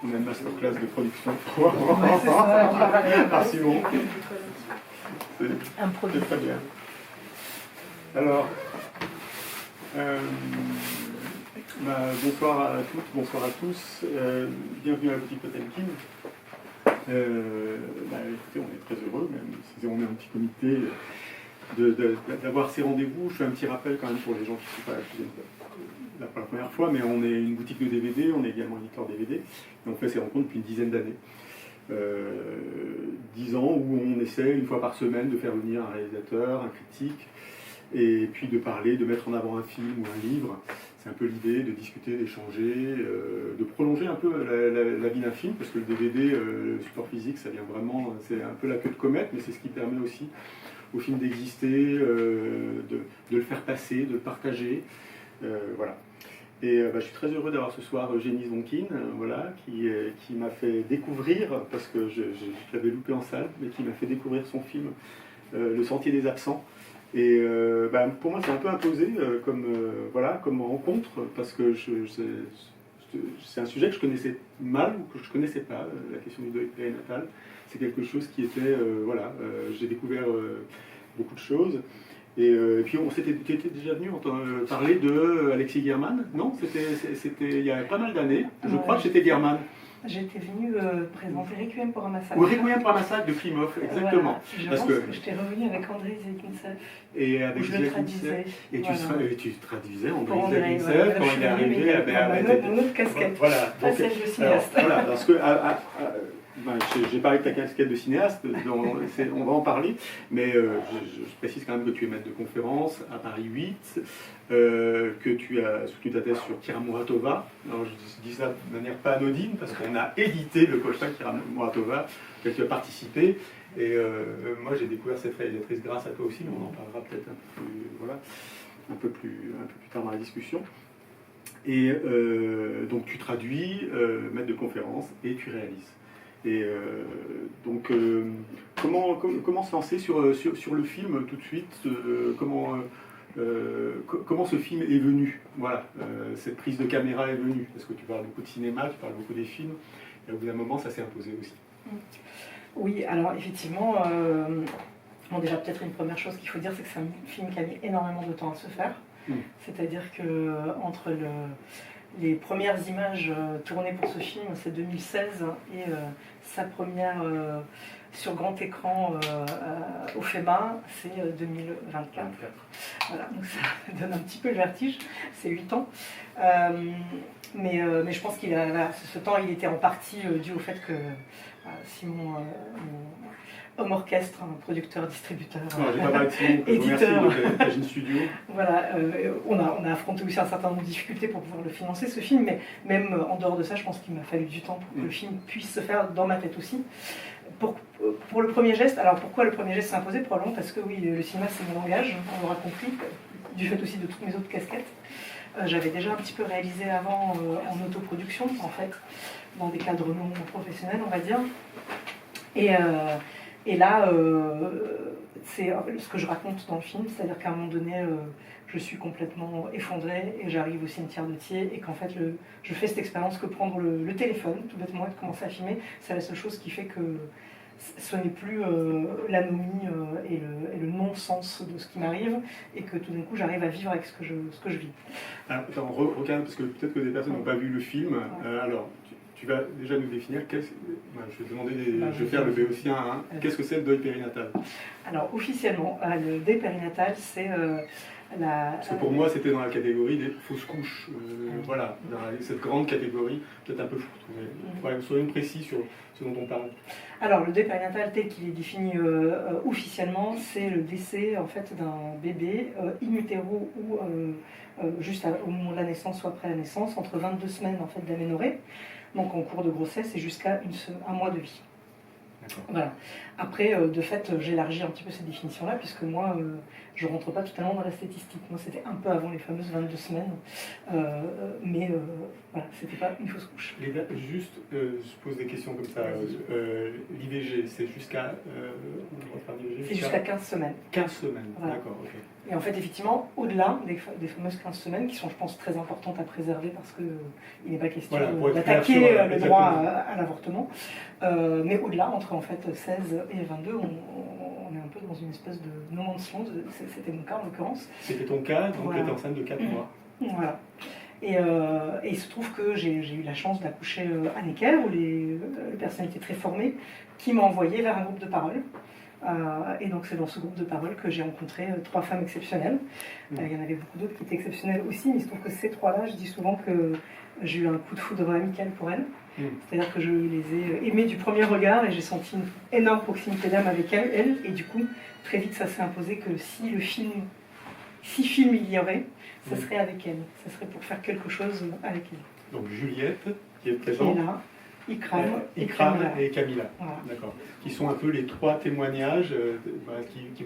On a une masterclass de production. Ouais, c'est ça, Ah, Simon. un produit. C'est très bien. Alors, bonsoir à toutes, bonsoir à tous. Bienvenue à la boutique Potemkin. Écoutez, on est très heureux, même si on est un petit comité, d'avoir ces rendez-vous. Je fais un petit rappel quand même pour les gens qui ne sont pas là pour la première fois, mais on est une boutique de DVD, on est également éditeur DVD, et on fait ces rencontres depuis une dizaine d'années. 10 ans où on essaie une fois par semaine de faire venir un réalisateur, un critique, et puis de parler, de mettre en avant un film ou un livre. C'est un peu l'idée de discuter, d'échanger, de prolonger un peu la vie d'un film, parce que le DVD, le support physique, ça vient vraiment, c'est un peu la queue de comète, mais c'est ce qui permet aussi au film d'exister, de le faire passer, de le partager. Voilà. Et je suis très heureux d'avoir ce soir Eugénie Zonkin, qui m'a fait découvrir, parce que je l'avais loupé en salle, mais qui m'a fait découvrir son film Le Sentier des Absents. Et pour moi, c'est un peu imposé comme rencontre, parce que c'est un sujet que je connaissais mal ou que je ne connaissais pas, la question du deuil périnatal. C'est quelque chose qui était, j'ai découvert beaucoup de choses. Et puis on s'était déjà venu parler de Alexis Guerman, non? C'était il y a pas mal d'années. Je crois que c'était Guerman. J'étais venue présenter Requiem pour un massacre. Ou Requiem pour un massacre de Klimov, exactement. Voilà. Je pense que j'étais revenue avec André Zagintsev. Et avec je le traduisais. Et tu traduisais André Zagintsev voilà, quand il est arrivé avec mon autre casquette. Voilà. Passage de cinéaste. Voilà, parce que j'ai parlé de ta casquette de cinéaste, on va en parler, mais je précise quand même que tu es maître de conférence à Paris 8, que tu as soutenu ta thèse sur Kira Muratova. Alors je dis ça de manière pas anodine, parce qu'on a édité le pochetin Kira Muratova, auquel tu as participé, et moi j'ai découvert cette réalisatrice grâce à toi aussi, mais on en parlera peut-être un peu plus tard dans la discussion. Et donc tu traduis, maître de conférence, et tu réalises. Et comment se lancer sur le film tout de suite, comment ce film est venu, voilà, cette prise de caméra est venue, parce que tu parles beaucoup de cinéma, tu parles beaucoup des films, et au bout d'un moment ça s'est imposé aussi. Oui, alors effectivement, déjà peut-être une première chose qu'il faut dire, c'est que c'est un film qui a mis énormément de temps à se faire, c'est-à-dire que entre les premières images tournées pour ce film, c'est 2016, et sa première sur grand écran au FEMA, c'est 2024. Voilà, donc ça donne un petit peu le vertige, c'est 8 ans. Mais je pense qu'il ce temps, il était en partie dû au fait que Simon, homme orchestre, producteur, distributeur, éditeur. Studio. Voilà, on a affronté aussi un certain nombre de difficultés pour pouvoir le financer, ce film, mais même en dehors de ça, je pense qu'il m'a fallu du temps pour que le film puisse se faire dans ma tête aussi. Pour le premier geste, alors pourquoi le premier geste s'est imposé? Probablement parce que oui, le cinéma c'est mon langage, on l'aura compris, du fait aussi de toutes mes autres casquettes. J'avais déjà un petit peu réalisé avant en autoproduction, en fait, dans des cadres non professionnels, on va dire. Et là, c'est ce que je raconte dans le film, c'est-à-dire qu'à un moment donné, je suis complètement effondrée et j'arrive au cimetière de Thiers, et qu'en fait, je fais cette expérience que prendre le téléphone, tout bêtement, et de commencer à filmer, c'est la seule chose qui fait que ce n'est plus l'anomie et le non-sens de ce qui m'arrive, et que tout d'un coup, j'arrive à vivre avec ce que je vis. Alors, attends, regarde, parce que peut-être que des personnes n'ont pas vu le film. Alors, tu vas déjà nous définir, je vais demander, je vais faire le béotien, hein. Qu'est-ce que c'est le deuil périnatal? Alors officiellement, le deuil périnatal, c'est parce que pour moi, c'était dans la catégorie des fausses couches, voilà, dans cette grande catégorie, peut-être un peu fourre-tout. Soyons précis sur ce dont on parle. Alors le deuil périnatal tel qu'il est défini officiellement, c'est le décès en fait d'un bébé in utero ou juste au moment de la naissance, soit après la naissance, entre 22 semaines en fait d'aménorrhée, donc en cours de grossesse, et jusqu'à un mois de vie. Voilà. Après, de fait, j'élargis un petit peu cette définition-là, puisque moi, je ne rentre pas totalement dans la statistique. Moi, c'était un peu avant les fameuses 22 semaines, mais voilà, c'était pas une fausse couche. Juste, je pose des questions comme ça. L'IVG, c'est jusqu'à... c'est jusqu'à 15 semaines. 15 semaines, voilà. D'accord, ok. Et en fait, effectivement, au-delà des fameuses 15 semaines, qui sont, je pense, très importantes à préserver parce qu'il n'est pas question d'attaquer le droit à l'avortement, mais au-delà, entre en fait 16 et 22, on est un peu dans une espèce de no man's land. C'était mon cas en l'occurrence. C'était ton cas, donc tu étais enceinte de 4 mois. Voilà. Et il se trouve que j'ai eu la chance d'accoucher à Necker, où les personnalités très formées qui m'ont envoyé vers un groupe de parole. Et donc c'est dans ce groupe de parole que j'ai rencontré 3 femmes exceptionnelles. Il y en avait beaucoup d'autres qui étaient exceptionnelles aussi, mais il se trouve que ces 3-là, je dis souvent que j'ai eu un coup de foudre amical pour elles. C'est-à-dire que je les ai aimées du premier regard et j'ai senti une énorme proximité d'âme avec elles. Et du coup, très vite, ça s'est imposé que si film il y aurait, ce serait avec elles. Ce serait pour faire quelque chose avec elles. Donc Juliette, qui est présente. Qui est là. Ikram et Camilla, voilà. D'accord. Qui sont un peu les 3 témoignages qui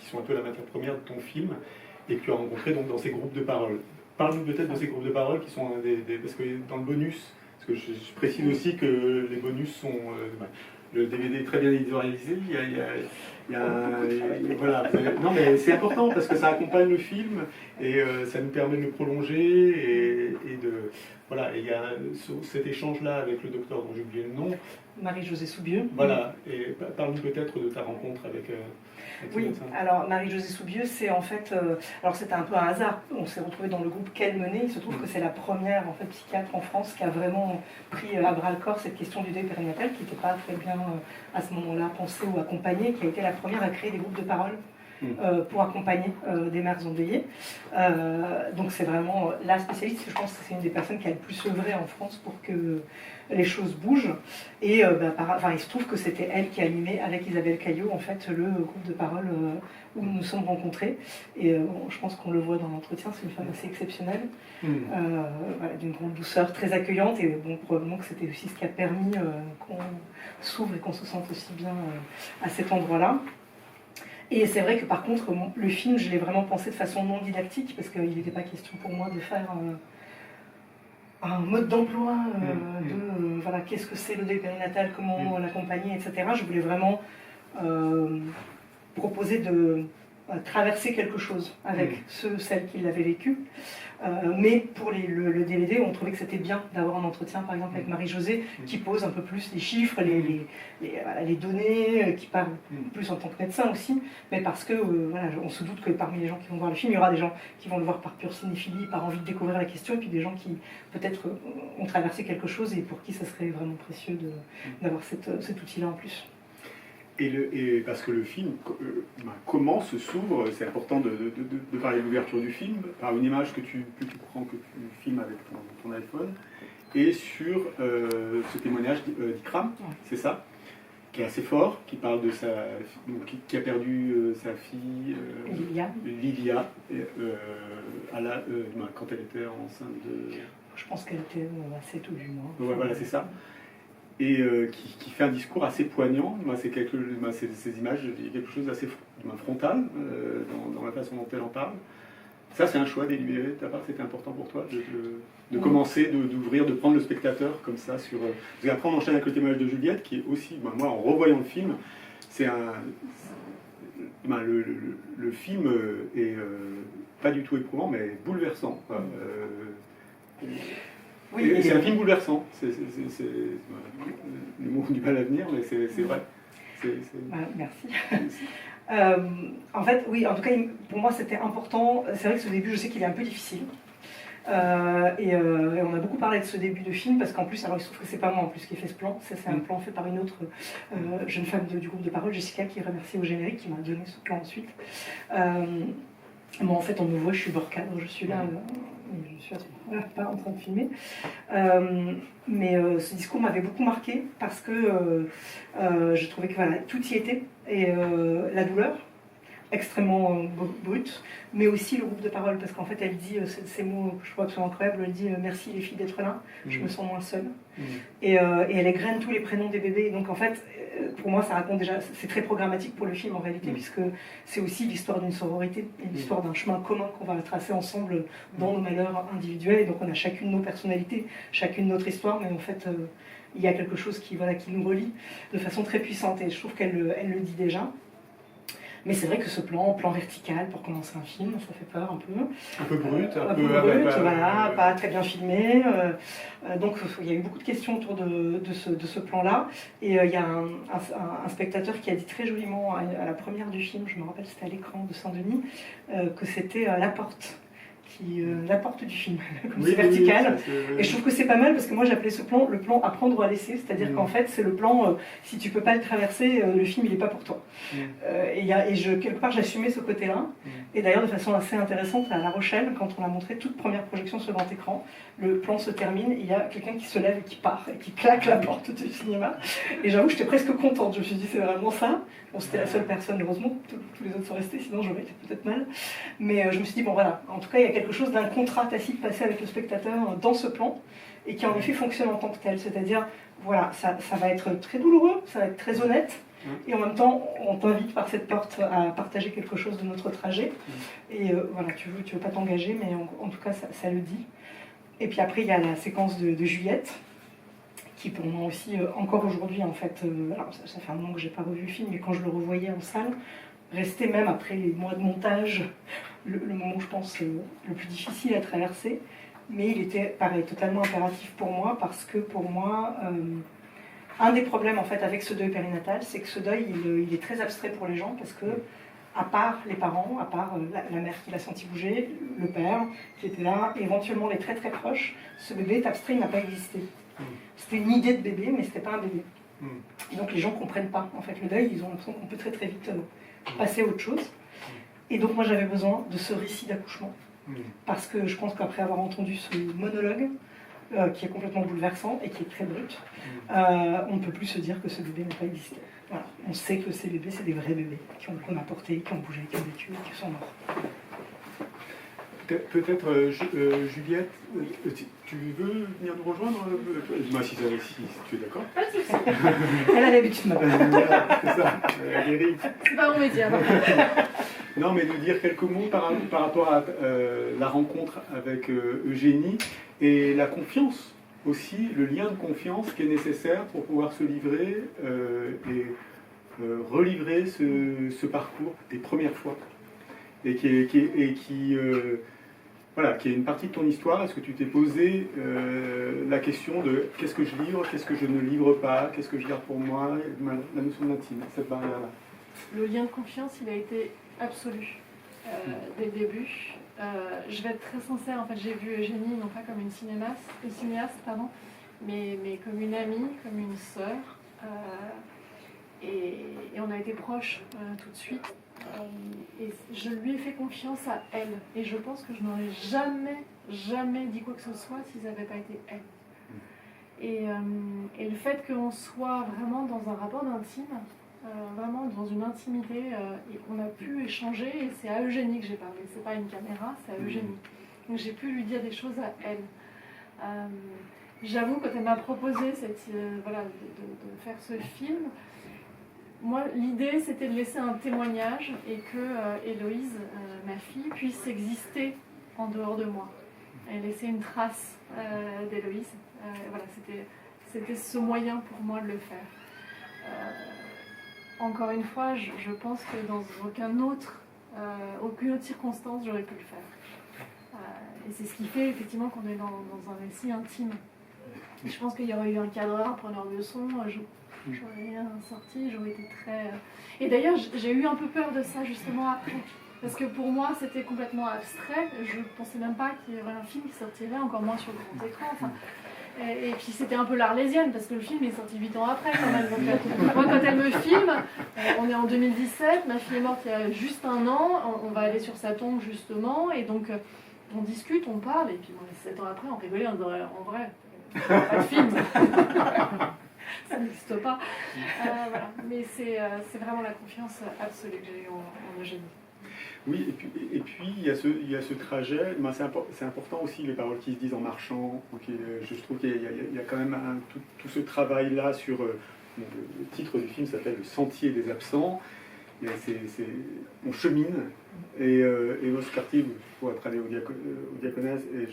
sont un peu la matière première de ton film et que tu as rencontré donc dans ces groupes de parole. Parle-nous peut-être de ces groupes de parole qui sont parce que dans le bonus, parce que je précise aussi que les bonus sont le DVD est très bien éditorialisé. Voilà. Non, mais c'est important parce que ça accompagne le film et ça nous permet de le prolonger et de. Voilà, et il y a cet échange-là avec le docteur dont j'ai oublié le nom. Marie-Josée Soubieux. Voilà, et parle-nous peut-être de ta rencontre avec oui, alors Marie-Josée Soubieux, c'est en fait. Alors c'était un peu un hasard. On s'est retrouvé dans le groupe qu'elle menait. Il se trouve que c'est la première en fait, psychiatre en France qui a vraiment pris à bras le corps cette question du deuil périnatal, qui n'était pas très bien à ce moment-là pensée ou accompagnée, qui a été la première à créer des groupes de parole. Pour accompagner des mères endeuillées. Donc c'est vraiment la spécialiste, je pense que c'est une des personnes qui a le plus œuvré en France pour que les choses bougent. Et il se trouve que c'était elle qui animait avec Isabelle Caillot en fait, le groupe de parole où nous nous sommes rencontrés. Et je pense qu'on le voit dans l'entretien, c'est une femme assez exceptionnelle, d'une grande douceur, très accueillante. Et bon, probablement que c'était aussi ce qui a permis qu'on s'ouvre et qu'on se sente aussi bien à cet endroit-là. Et c'est vrai que par contre, le film, je l'ai vraiment pensé de façon non didactique, parce qu'il n'était pas question pour moi de faire un mode d'emploi de voilà, qu'est-ce que c'est le deuil périnatal, comment l'accompagner, etc. Je voulais vraiment proposer de traverser quelque chose avec celles qui l'avaient vécu. Mais pour le DVD, on trouvait que c'était bien d'avoir un entretien, par exemple, avec Marie-Josée, qui pose un peu plus les chiffres, les données, qui parle plus en tant que médecin aussi, mais parce que, on se doute que parmi les gens qui vont voir le film, il y aura des gens qui vont le voir par pure cinéphilie, par envie de découvrir la question, et puis des gens qui, peut-être, ont traversé quelque chose et pour qui ça serait vraiment précieux d'avoir cet outil-là en plus. Et parce que le film commence, s'ouvre, c'est important de parler de l'ouverture du film, par une image que tu prends, que tu filmes avec ton iPhone, et sur ce témoignage d'Ikram, c'est ça, qui est assez fort, qui parle de qui a perdu sa fille, Lilia quand elle était enceinte de... Je pense qu'elle était à 7 ou 8 mois. Ouais, voilà, c'est ça. Et qui fait un discours assez poignant. Ces images, il y a quelque chose d'assez frontal dans la façon dont elle en parle. Ça, c'est un choix délibéré de ta part, c'était important pour toi de commencer, d'ouvrir, de prendre le spectateur comme ça sur... Parce qu'après, on enchaîne avec le témoignage de Juliette, qui est aussi, moi, en revoyant le film, c'est le film est pas du tout éprouvant, mais bouleversant. Oui, c'est un film bouleversant. Les mots ont du mal à venir, mais c'est vrai. Merci. En fait, oui, en tout cas, pour moi, c'était important. C'est vrai que ce début, je sais qu'il est un peu difficile. Et on a beaucoup parlé de ce début de film, parce qu'en plus, alors il se trouve que c'est pas moi en plus qui ai fait ce plan, c'est un plan fait par une autre jeune femme du groupe de parole, Jessica, qui est remerciée au générique, qui m'a donné ce plan ensuite. Moi, en fait, on me voit, je suis bord cadre, je suis là, je suis à ce moment-là pas en train de filmer. Mais ce discours m'avait beaucoup marqué parce que je trouvais que voilà, tout y était. Et la douleur, extrêmement brute, mais aussi le groupe de parole, parce qu'en fait, elle dit ces mots, je crois que sont incroyables, elle dit merci les filles d'être là, je me sens moins seule. Et elle égrène tous les prénoms des bébés. Donc en fait, pour moi, ça raconte déjà, c'est très programmatique pour le film en réalité, puisque c'est aussi l'histoire d'une sororité, l'histoire d'un chemin commun qu'on va tracer ensemble dans nos malheurs individuels. Et donc on a chacune nos personnalités, chacune notre histoire, mais en fait, il y a quelque chose qui nous relie de façon très puissante. Et je trouve qu'elle le dit déjà. Mais c'est vrai que ce plan vertical pour commencer un film, ça fait peur un peu. Un peu brut, un peu brut, voilà, pas très bien filmé. Donc il y a eu beaucoup de questions autour de ce plan-là. Et il y a un spectateur qui a dit très joliment à la première du film, je me rappelle, c'était à l'écran de Saint-Denis, que c'était la porte. La porte du film, comme c'est vertical. Et je trouve que c'est pas mal parce que moi j'appelais ce plan le plan à prendre ou à laisser, c'est-à-dire qu'en fait c'est le plan, si tu peux pas le traverser, le film il est pas pour toi. Quelque part j'assumais ce côté-là. Et d'ailleurs de façon assez intéressante à La Rochelle, quand on a montré toute première projection sur grand écran, le plan se termine, il y a quelqu'un qui se lève et qui part, et qui claque la porte du cinéma. Et j'avoue, j'étais presque contente, je me suis dit c'est vraiment ça. Bon, c'était la seule personne, heureusement, tous les autres sont restés, sinon j'aurais été peut-être mal. Mais je me suis dit, bon voilà, en tout cas il y a quelque chose d'un contrat tacite passé avec le spectateur dans ce plan, et qui en effet fonctionne en tant que tel. C'est-à-dire, voilà, ça va être très douloureux, ça va être très honnête, et en même temps, on t'invite par cette porte à partager quelque chose de notre trajet. Et voilà, tu veux pas t'engager, mais en tout cas, ça le dit. Et puis après, il y a la séquence de Juliette, qui pour moi aussi, encore aujourd'hui, en fait, alors ça fait un moment que j'ai pas revu le film, mais quand je le revoyais en salle, restait même après les mois de montage, le moment, je pense, le plus difficile à traverser. Mais il était, pareil, totalement impératif pour moi, parce que pour moi, un des problèmes en fait avec ce deuil périnatal, c'est que ce deuil, il est très abstrait pour les gens, parce que, à part les parents, à part la mère qui l'a senti bouger, le père qui était là, éventuellement les très très proches, ce bébé est abstrait, il n'a pas existé. C'était une idée de bébé, mais c'était pas un bébé. Et donc les gens comprennent pas. En fait, le deuil, ils ont l'impression qu'on peut très très vite passer à autre chose. Et donc moi j'avais besoin de ce récit d'accouchement. Parce que je pense qu'après avoir entendu ce monologue, qui est complètement bouleversant et qui est très brut, on ne peut plus se dire que ce bébé n'a pas existé. Voilà. On sait que ces bébés, c'est des vrais bébés qu'on a portés, qui ont bougé, qui ont vécu et qui sont morts. Peut-être, Juliette, tu veux venir nous rejoindre? Moi, si tu es d'accord. Pas de souci. Elle a l'habitude de m'appeler. C'est ça, Guéry. C'est pas mon métier. Non, mais nous dire quelques mots par rapport à la rencontre avec Eugénie et la confiance aussi, le lien de confiance qui est nécessaire pour pouvoir se livrer et relivrer ce parcours des premières fois. Et qui est une partie de ton histoire. Est-ce que tu t'es posé la question de qu'est-ce que je livre, qu'est-ce que je ne livre pas, qu'est-ce que je garde pour moi, la notion d'intime, cette barrière-là? Le lien de confiance, il a été absolu dès le début. Je vais être très sincère, en fait, j'ai vu Eugénie non pas comme une cinéaste, mais comme une amie, comme une sœur. Et on a été proches tout de suite. Et je lui ai fait confiance à elle. Et je pense que je n'aurais jamais dit quoi que ce soit si ça n'avait pas été elle. Et le fait qu'on soit vraiment dans un rapport d'intime, vraiment dans une intimité, et qu'on a pu échanger, et c'est à Eugénie que j'ai parlé, c'est pas une caméra, c'est à Eugénie. Donc j'ai pu lui dire des choses à elle. J'avoue, quand elle m'a proposé de faire ce film, moi, l'idée, c'était de laisser un témoignage et que Héloïse, ma fille, puisse exister en dehors de moi. Et laisser une trace d'Héloïse. Voilà, c'était ce moyen pour moi de le faire. Encore une fois, je pense que dans aucune autre circonstance, j'aurais pu le faire. Et c'est ce qui fait effectivement qu'on est dans un récit intime. Et je pense qu'il y aurait eu un cadreur, un preneur de son, j'aurais rien sorti, j'aurais été très... Et d'ailleurs, j'ai eu un peu peur de ça justement après. Parce que pour moi, c'était complètement abstrait. Je ne pensais même pas qu'il y aurait un film qui sortirait, encore moins sur le grand écran. Enfin, et puis c'était un peu l'Arlésienne, parce que le film est sorti 8 ans après quand même. Donc, moi, quand elle me filme, on est en 2017, ma fille est morte il y a juste 1 an, on va aller sur sa tombe justement, et donc on discute, on parle, et puis 7 ans après, on rigolait, on dirait en vrai, pas de film. Ça n'existe pas. Voilà. Mais c'est vraiment la confiance absolue que j'ai eue en Eugénie. Oui, et puis il y a ce trajet. Ben, c'est important aussi les paroles qui se disent en marchant. Je trouve qu'il y a quand même tout ce travail-là sur... le titre du film s'appelle « Le sentier des absents ». On chemine, et Emos Cartier, pour être allé au Diaconesse, et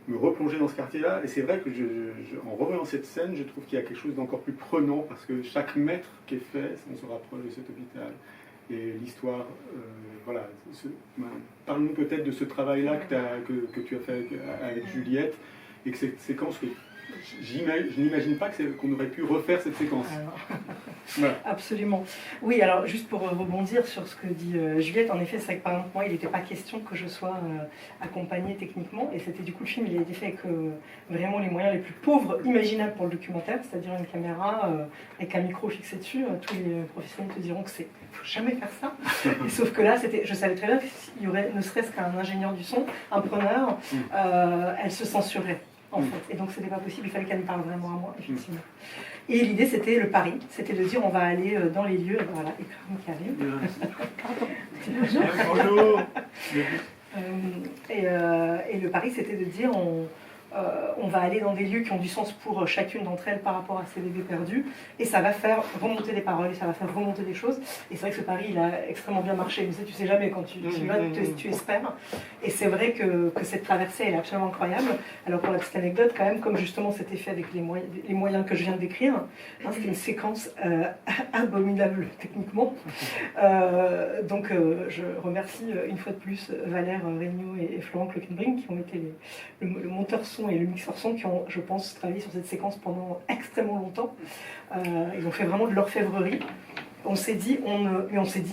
me replonger dans ce quartier-là. Et c'est vrai que en revoyant cette scène, je trouve qu'il y a quelque chose d'encore plus prenant parce que chaque mètre qui est fait, on se rapproche de cet hôpital. Et l'histoire, voilà. Parle-nous peut-être de ce travail-là que tu as fait avec Juliette et que cette séquence que je n'imagine pas qu'on aurait pu refaire cette séquence. Voilà. Absolument. Oui, alors juste pour rebondir sur ce que dit Juliette, en effet, c'est vrai que par exemple, moi, il n'était pas question que je sois accompagnée techniquement, et c'était du coup le film, il a été fait avec vraiment les moyens les plus pauvres imaginables pour le documentaire, c'est-à-dire une caméra avec un micro fixé dessus. Tous les professionnels te diront que c'est faut jamais faire ça. Et sauf que là, je savais très bien qu'il y aurait ne serait-ce qu'un ingénieur du son, un preneur, elle se censurerait. En fait. Et donc c'était pas possible, il fallait qu'elle me parle vraiment à moi, effectivement. Et l'idée c'était le pari, c'était de dire on va aller dans les lieux, voilà, Ikram qui arrive. Bonjour. Et le pari c'était de dire on va aller dans des lieux qui ont du sens pour chacune d'entre elles par rapport à ces bébés perdus, et ça va faire remonter des paroles, et ça va faire remonter des choses. Et c'est vrai que ce pari, il a extrêmement bien marché. Mais tu sais jamais quand tu vas, tu espères. Et c'est vrai que cette traversée, elle est absolument incroyable. Alors pour la petite anecdote, quand même, comme justement c'était fait avec les moyens que je viens de décrire, hein, c'était une séquence abominable techniquement. Donc je remercie une fois de plus Valère Regnault et Florent Clockenbrink qui ont été le monteur son et le mixeur son qui ont, je pense, travaillé sur cette séquence pendant extrêmement longtemps. Ils ont fait vraiment de l'orfèvrerie. On s'est dit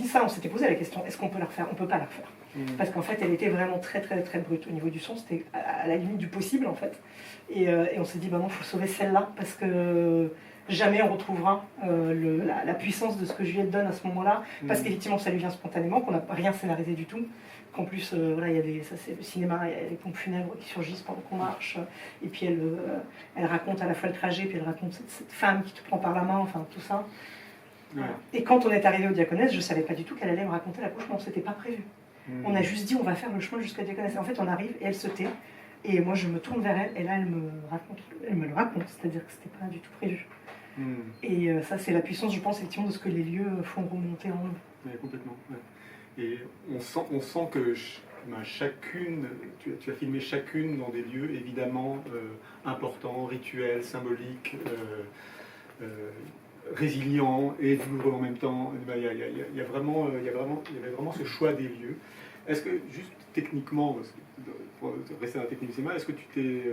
ça, on s'était posé la question, est-ce qu'on peut la refaire? On ne peut pas la refaire. Parce qu'en fait, elle était vraiment très, très, très brute au niveau du son. C'était à la limite du possible, en fait. Et on s'est dit, bah non, il faut sauver celle-là, parce que jamais on retrouvera la puissance de ce que Juliette donne à ce moment-là, parce qu'effectivement, ça lui vient spontanément, qu'on n'a rien scénarisé du tout. Qu'en plus, voilà, ça c'est le cinéma, il y a les pompes funèbres qui surgissent pendant qu'on marche, et puis elle raconte à la fois le trajet, puis elle raconte cette femme qui te prend par la main, enfin tout ça. Ouais. Et quand on est arrivé au Diaconesse, je ne savais pas du tout qu'elle allait me raconter l'accouchement, c'était pas prévu. On a juste dit on va faire le chemin jusqu'à Diaconesse. Et en fait, on arrive et elle se tait, et moi je me tourne vers elle, et là elle me le raconte, c'est-à-dire que c'était pas du tout prévu. Et ça, c'est la puissance, je pense, effectivement, de ce que les lieux font remonter en nous. Oui, complètement. Ouais. Et on sent que chacune, tu as filmé chacune dans des lieux évidemment importants, rituels, symboliques, résilients et douloureux en même temps. Il y avait vraiment ce choix des lieux. Est-ce que, juste techniquement, pour rester dans la technique du cinéma, est-ce que tu t'es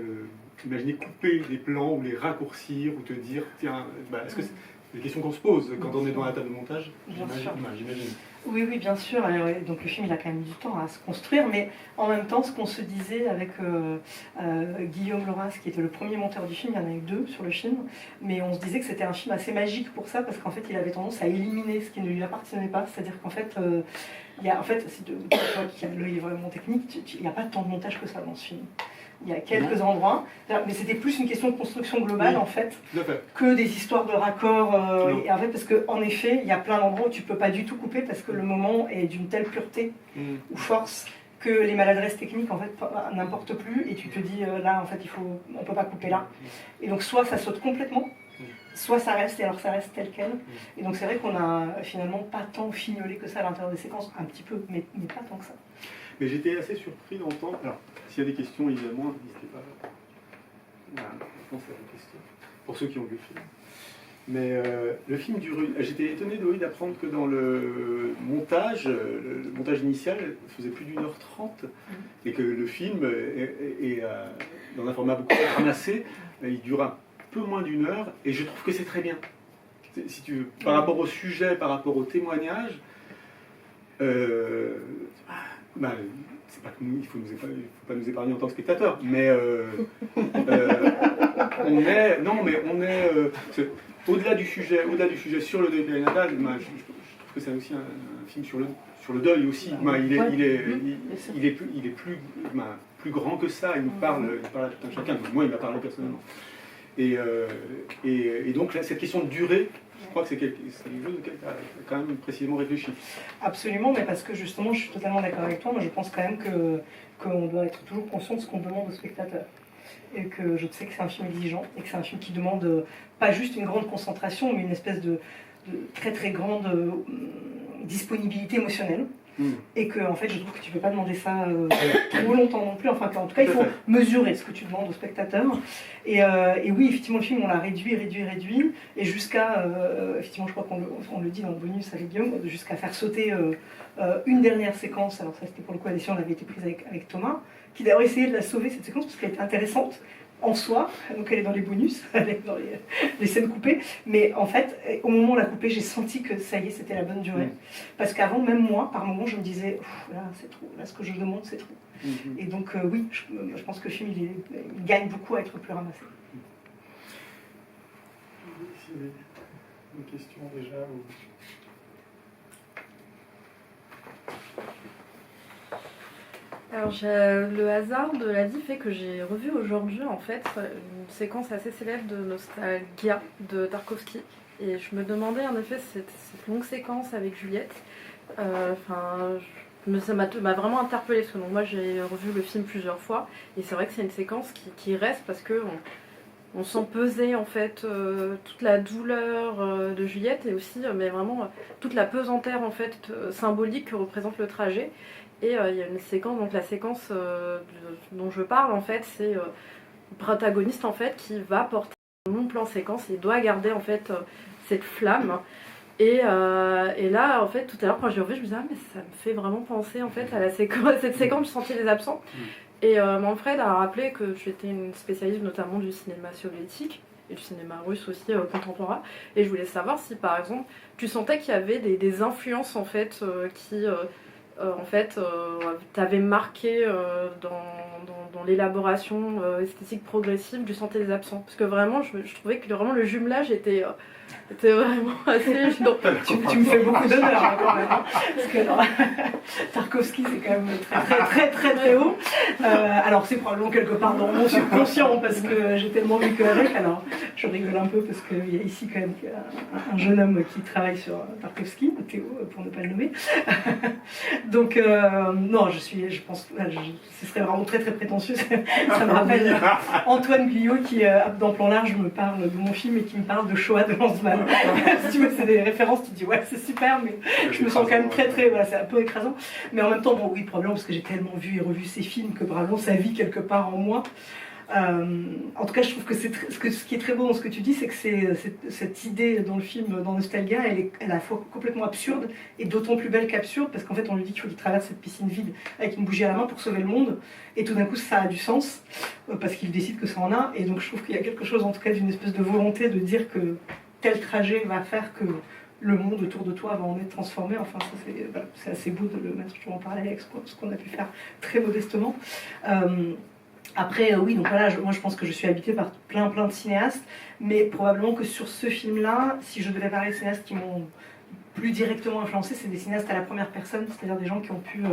imaginé couper des plans ou les raccourcir ou te dire, tiens, est-ce que c'est des questions qu'on se pose quand on est dans la table de montage? J'imagine. Oui, bien sûr. Alors, donc le film, il a quand même du temps à se construire, mais en même temps, ce qu'on se disait avec Guillaume Loras, qui était le premier monteur du film, il y en a eu 2 sur le film, mais on se disait que c'était un film assez magique pour ça, parce qu'en fait, il avait tendance à éliminer ce qui ne lui appartenait pas, c'est-à-dire qu'en fait, si tu vois qu'il y a l'œil vraiment technique, il n'y a pas tant de montage que ça dans ce film. Il y a quelques endroits, mais c'était plus une question de construction globale en fait, que des histoires de raccords. Et en fait, parce qu'en effet, il y a plein d'endroits où tu ne peux pas du tout couper parce que le moment est d'une telle pureté ou force que les maladresses techniques en fait n'importent plus, et tu te dis là en fait on ne peut pas couper là. Et donc soit ça saute complètement, soit ça reste, et alors ça reste tel quel. Et donc c'est vrai qu'on a finalement pas tant fignolé que ça à l'intérieur des séquences, un petit peu, mais pas tant que ça. Mais j'étais assez surpris d'entendre. Alors, s'il y a des questions, évidemment, n'hésitez pas à répondre à des questions, pour ceux qui ont vu le film. Mais le film dure. J'étais étonné d'apprendre que dans le montage initial faisait plus d'1h30, et que le film est dans un format beaucoup plus ramassé, il dure un peu moins d'1 heure, et je trouve que c'est très bien. Si tu veux, par rapport au sujet, par rapport au témoignage. C'est pas que il faut pas nous épargner en tant que spectateurs, mais on est au-delà du sujet sur le deuil périnatal. Je trouve que c'est aussi un film sur le deuil aussi. Il est plus grand que ça. Il nous parle à tout un chacun. Moi, il m'a parlé personnellement. Et donc là, cette question de durée. Je crois que c'est quelque chose auquel tu as quand même précisément réfléchi. Absolument, mais parce que justement, je suis totalement d'accord avec toi. Moi, je pense quand même qu'on doit être toujours conscient de ce qu'on demande aux spectateurs. Et que je sais que c'est un film exigeant, et que c'est un film qui demande pas juste une grande concentration, mais une espèce de très très grande disponibilité émotionnelle. et que en fait je trouve que tu peux pas demander ça trop longtemps non plus, enfin qu'en tout cas il faut mesurer ce que tu demandes au spectateur, et oui effectivement le film on l'a réduit, et jusqu'à, effectivement je crois qu'on le dit dans le bonus avec Guillaume, jusqu'à faire sauter une dernière séquence, alors ça c'était pour le coup la décision, elle avait été prise avec Thomas, qui d'ailleurs essayé de la sauver cette séquence parce qu'elle était intéressante en soi, donc elle est dans les bonus, elle est dans les scènes coupées, mais en fait, au moment où on l'a coupée, j'ai senti que ça y est, c'était la bonne durée. Parce qu'avant, même moi, par moments, je me disais, là, c'est trop, là, ce que je demande, c'est trop. Et donc, oui, je pense que le film, il gagne beaucoup à être plus ramassé. S'il y avait une question déjà ou... Alors le hasard de la vie fait que j'ai revu aujourd'hui en fait une séquence assez célèbre de Nostalgia de Tarkovsky, et je me demandais en effet cette longue séquence avec Juliette, ça m'a vraiment interpellée parce que donc, moi j'ai revu le film plusieurs fois et c'est vrai que c'est une séquence qui reste parce que on sent peser en fait toute la douleur de Juliette, et aussi mais vraiment toute la pesanteur en fait symbolique que représente le trajet. Et il y a une séquence, donc la séquence dont je parle en fait, c'est le protagoniste en fait qui va porter un long plan séquence et il doit garder en fait cette flamme. Et là en fait tout à l'heure quand j'ai revu je me disais mais ça me fait vraiment penser en fait à cette séquence du Sentier des Absents. Et Manfred a rappelé que j'étais une spécialiste notamment du cinéma soviétique et du cinéma russe aussi contemporain, et je voulais savoir si par exemple tu sentais qu'il y avait des influences en fait qui t'avais marqué dans l'élaboration esthétique progressive du Sentier des Absents, parce que vraiment je trouvais que vraiment le jumelage était vraiment assez... Donc, tu me fais beaucoup d'honneur hein, quand même, hein, parce que alors, Tarkovsky c'est quand même très haut. Alors c'est probablement quelque part dans mon subconscient parce que j'ai tellement vécu avec, alors je rigole un peu parce qu'il y a ici quand même un jeune homme qui travaille sur Tarkovsky, Théo pour ne pas le nommer. Donc non, je pense ce serait vraiment très prétentieux. Ça me rappelle Antoine Guyot qui dans Plan Large me parle de mon film et qui me parle de Shoah de Lanzmann. Si tu veux, c'est des références, tu te dis ouais c'est super, mais je me sens quand même très voilà, c'est un peu écrasant. Mais en même temps, bon oui, probablement parce que j'ai tellement vu et revu ces films que probablement ça vit quelque part en moi. En tout cas, je trouve que ce qui est très beau dans ce que tu dis, c'est que cette idée dans le film, dans Nostalgia, elle est à la fois complètement absurde et d'autant plus belle qu'absurde, parce qu'en fait, on lui dit qu'il faut qu'il traverse cette piscine vide avec une bougie à la main pour sauver le monde, et tout d'un coup, ça a du sens, parce qu'il décide que ça en a, et donc je trouve qu'il y a quelque chose, en tout cas, d'une espèce de volonté de dire que tel trajet va faire que le monde autour de toi va en être transformé. Enfin, ça, c'est assez beau de le mettre toujours en parallèle avec ce qu'on a pu faire très modestement. Après, oui, donc voilà, moi je pense que je suis habitée par plein de cinéastes, mais probablement que sur ce film-là, si je devais parler de cinéastes qui m'ont plus directement influencé, c'est des cinéastes à la première personne, c'est-à-dire des gens qui ont pu...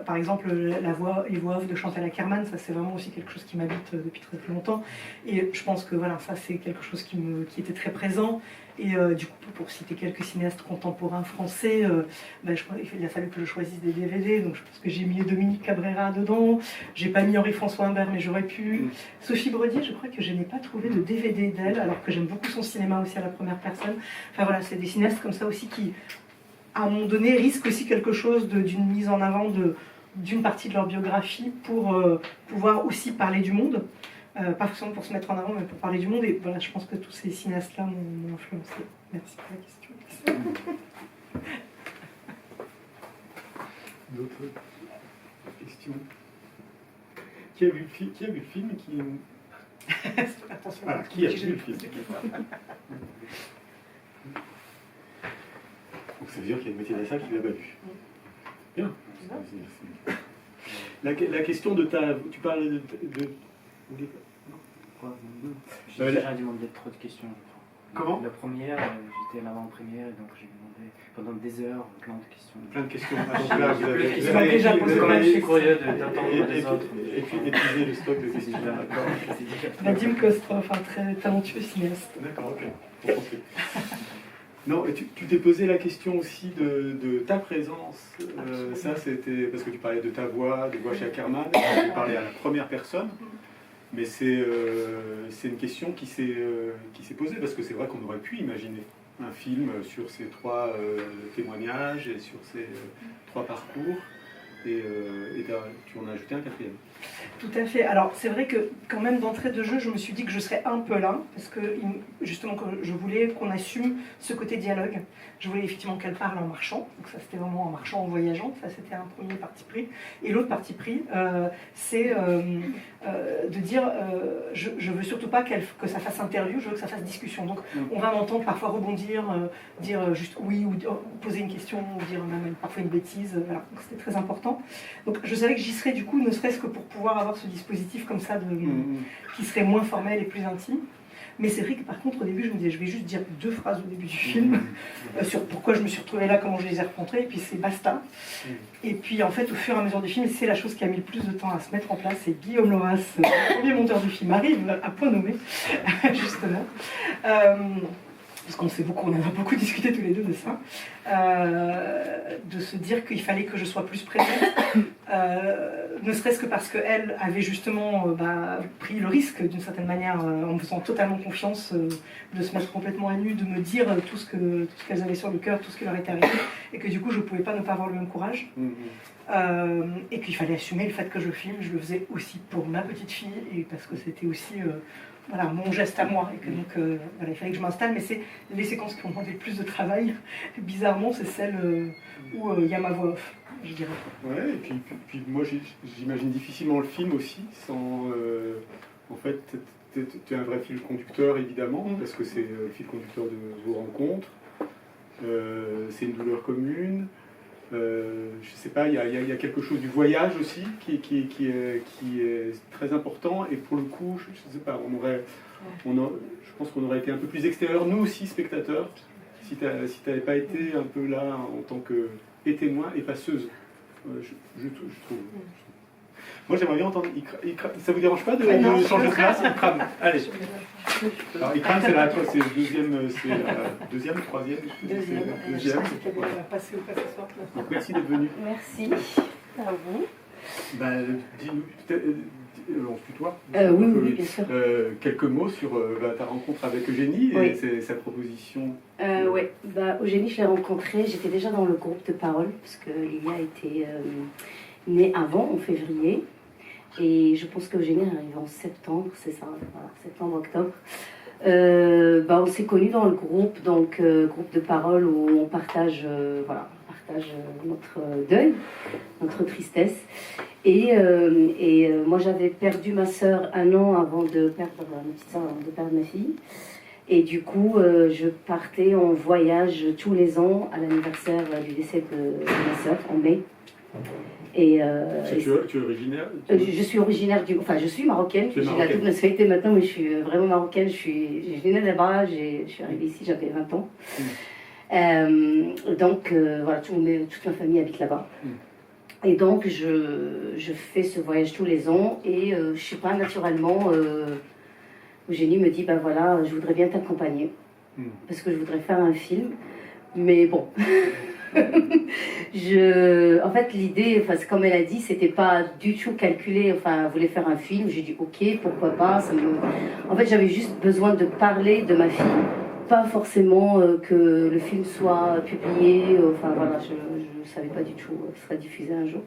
par exemple, les voix off de Chantal Akerman, ça c'est vraiment aussi quelque chose qui m'habite depuis très longtemps. Et je pense que voilà, ça c'est quelque chose qui était très présent. Et du coup, pour citer quelques cinéastes contemporains français, je crois qu'il a fallu que je choisisse des DVD. Donc je pense que j'ai mis Dominique Cabrera dedans. J'ai pas mis Henri-François Humbert, mais j'aurais pu. Sophie Bredier, je crois que je n'ai pas trouvé de DVD d'elle, alors que j'aime beaucoup son cinéma aussi à la première personne. Enfin voilà, c'est des cinéastes comme ça aussi qui, à un moment donné, risquent aussi quelque chose d'une mise en avant d'une partie de leur biographie pour pouvoir aussi parler du monde. Pas forcément pour se mettre en avant, mais pour parler du monde. Et voilà, je pense que tous ces cinéastes-là m'ont influencé. Merci pour la question. D'autres questions? Qui a vu le film Attention, voilà, qui a vu le film? Donc ça veut dire qu'il y a une moitié de la salle qui ne l'a pas vu. Bien. La question de ta... Tu parles de... Quoi? J'ai déjà demandé trop de questions, je crois. Comment? La première, j'étais à l'avant-première, donc j'ai demandé pendant des heures plein de questions. Plein de questions. Donc là, vous avez déjà posé quand plein même, de je suis questions. curieux d'entendre des autres. Et puis épuiser le stock de questions. Vadim Kostra, enfin très talentueux cinéaste. D'accord, ok. Non, tu t'es posé la question aussi de ta présence. Ça, c'était parce que tu parlais de ta voix, de voix chez Ackerman, tu parlais à la première personne. Mais c'est une question qui s'est posée, parce que c'est vrai qu'on aurait pu imaginer un film sur ces 3 témoignages et sur ces 3 parcours. Et tu en as ajouté un 4e. Tout à fait. Alors c'est vrai que quand même d'entrée de jeu, je me suis dit que je serais un peu là, parce que justement je voulais qu'on assume ce côté dialogue. Je voulais effectivement qu'elle parle en marchant, donc ça c'était vraiment en marchant, en voyageant, ça c'était un premier parti pris. Et l'autre parti pris, c'est de dire, je veux surtout pas que ça fasse interview, je veux que ça fasse discussion. Donc on va m'entendre parfois rebondir, dire juste oui, ou poser une question, ou dire même parfois une bêtise, voilà. Donc c'était très important. Donc je savais que j'y serais du coup, ne serait-ce que pour pouvoir avoir ce dispositif comme ça qui serait moins formel et plus intime. Mais c'est vrai que par contre au début je me disais je vais juste dire 2 phrases au début du film sur pourquoi je me suis retrouvée là, comment je les ai rencontrés, et puis c'est basta. Et puis en fait au fur et à mesure du film, c'est la chose qui a mis le plus de temps à se mettre en place, et Guillaume Loas, le premier monteur du film, arrive à point nommé justement. Parce qu'on sait beaucoup, on en a beaucoup discuté tous les deux de ça, de se dire qu'il fallait que je sois plus présente, ne serait-ce que parce qu'elle avait justement pris le risque d'une certaine manière, en me faisant totalement confiance, de se mettre complètement à nu, de me dire tout ce qu'elles avaient sur le cœur, tout ce qui leur était arrivé, et que du coup je ne pouvais pas ne pas avoir le même courage. Et qu'il fallait assumer le fait que je filme, je le faisais aussi pour ma petite fille, et parce que c'était aussi voilà, mon geste à moi, et que donc voilà, il fallait que je m'installe, mais c'est les séquences qui ont demandé le plus de travail, bizarrement c'est celles où il y a ma voix off, je dirais. Ouais, et puis moi j'imagine difficilement le film aussi sans... en fait, tu es un vrai fil conducteur évidemment, parce que c'est le fil conducteur de vos rencontres, c'est une douleur commune. Je sais pas, il y a quelque chose du voyage aussi qui est très important, et pour le coup, je sais pas, je pense qu'on aurait été un peu plus extérieurs, nous aussi spectateurs, si tu n'avais pas été un peu là en tant que témoin et passeuse, je trouve. Moi j'aimerais bien entendre ça vous dérange pas de changer de place? Ikram, allez. Alors Ikram c'est le deuxième, troisième. Deuxième. Donc merci d'être venu. Merci à vous. Dis-nous, on se tutoie. Oui, bien sûr. Quelques mots sur ta rencontre avec Eugénie et sa proposition. Oui, Eugénie, je l'ai rencontrée, j'étais déjà dans le groupe de parole, parce que Lilia était née avant, en février. Et je pense qu'Eugénie est arrivée en septembre, c'est ça, voilà, septembre-octobre. On s'est connus dans le groupe, donc groupe de parole où on partage, notre deuil, notre tristesse. Et moi j'avais perdu ma sœur 1 an avant de perdre ma petite sœur, avant de perdre ma fille. Et du coup, je partais en voyage tous les ans à l'anniversaire du décès de ma sœur, en mai. Et, tu es originaire je suis originaire je suis marocaine, j'ai la double nationalité maintenant, mais je suis vraiment marocaine, je suis née là-bas, je suis arrivée ici, j'avais 20 ans. Donc voilà, toute ma famille habite là-bas. Et donc je fais ce voyage tous les ans, et je sais pas, naturellement, Eugénie me dit, voilà, je voudrais bien t'accompagner, parce que je voudrais faire un film, mais bon... En fait, l'idée, comme elle a dit, c'était pas du tout calculé. Elle voulait faire un film. J'ai dit ok, pourquoi pas. En fait, j'avais juste besoin de parler de ma fille, pas forcément que le film soit publié. Voilà, je savais pas du tout que ce serait diffusé un jour.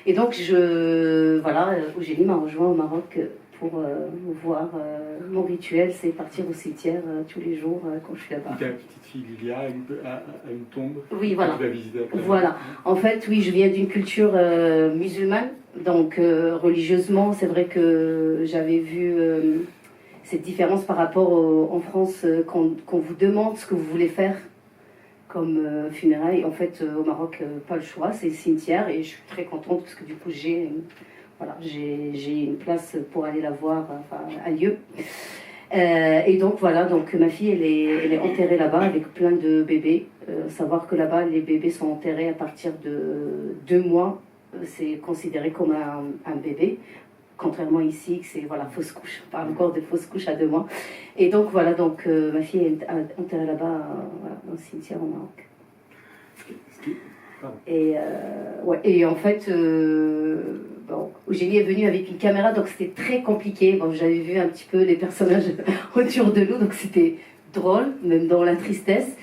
Et donc, Eugénie m'a rejoint au Maroc pour voir mon rituel, c'est partir au cimetière tous les jours quand je suis là-bas. Ta petite fille Lilia a une tombe. Oui, voilà. Tu vas visiter avec voilà. En fait, oui, je viens d'une culture musulmane, donc religieusement, c'est vrai que j'avais vu cette différence par rapport en France, quand vous demande ce que vous voulez faire comme funérailles. En fait, au Maroc, pas le choix, c'est le cimetière, et je suis très contente parce que du coup, j'ai une place pour aller la voir, un lieu. Et donc voilà, ma fille elle est enterrée là-bas avec plein de bébés. Savoir que là-bas les bébés sont enterrés à partir de 2 mois, c'est considéré comme un bébé. Contrairement ici, que c'est fausse couche, on parle encore de fausse couche à 2 mois. Et donc voilà, ma fille est enterrée là-bas, dans le cimetière au Maroc. Et en fait, Eugénie est venue avec une caméra, donc c'était très compliqué. J'avais vu un petit peu les personnages autour de nous, donc c'était drôle, même dans la tristesse.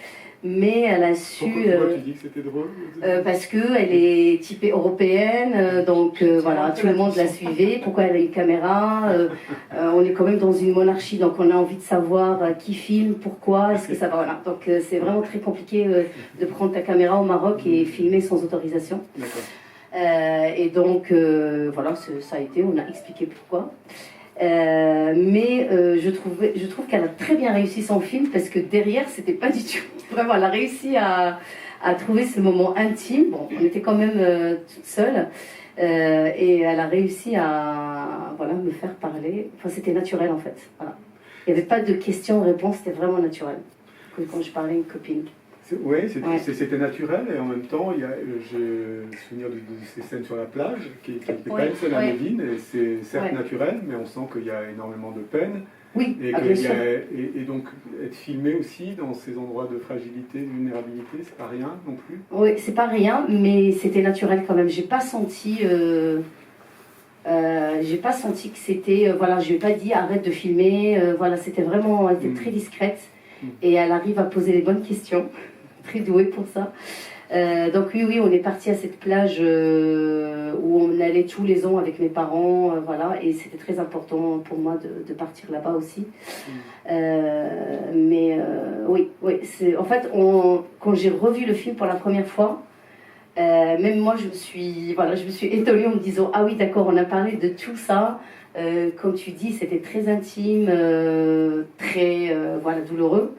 Mais elle a su... Pourquoi tu dis que c'était drôle parce qu'elle est typée européenne, donc voilà, tout le monde la suivait. Pourquoi elle a une caméra on est quand même dans une monarchie, donc on a envie de savoir qui filme, pourquoi, est-ce que ça va, voilà. Donc c'est vraiment très compliqué de prendre ta caméra au Maroc et filmer sans autorisation. Et donc voilà, ça a été, on a expliqué pourquoi. Mais je trouve qu'elle a très bien réussi son film parce que derrière c'était pas du tout vraiment, elle a réussi à trouver ce moment intime. Bon, on était quand même toute seule et elle a réussi à voilà, me faire parler. Enfin, c'était naturel en fait. Voilà. Il n'y avait pas de questions-réponses, c'était vraiment naturel quand je parlais à une copine. Oui, c'était naturel et en même temps, j'ai le souvenir de ces scènes sur la plage qui n'étaient pas une scène anodine et c'est certes naturel, mais on sent qu'il y a énormément de peine. Oui, et, bien sûr. Et donc être filmé aussi dans ces endroits de fragilité, de vulnérabilité, c'est pas rien non plus. Oui, c'est pas rien, mais c'était naturel quand même. J'ai pas senti que c'était voilà, je lui ai pas dit arrête de filmer. Voilà, c'était vraiment, elle était très discrète et elle arrive à poser les bonnes questions. Très douée pour ça. Donc oui, on est parti à cette plage où on allait tous les ans avec mes parents, voilà, et c'était très important pour moi de partir là-bas aussi. Mais oui, en fait, quand j'ai revu le film pour la première fois, même moi je me suis étonnée en me disant ah oui d'accord, on a parlé de tout ça. Comme tu dis, c'était très intime, très voilà, douloureux.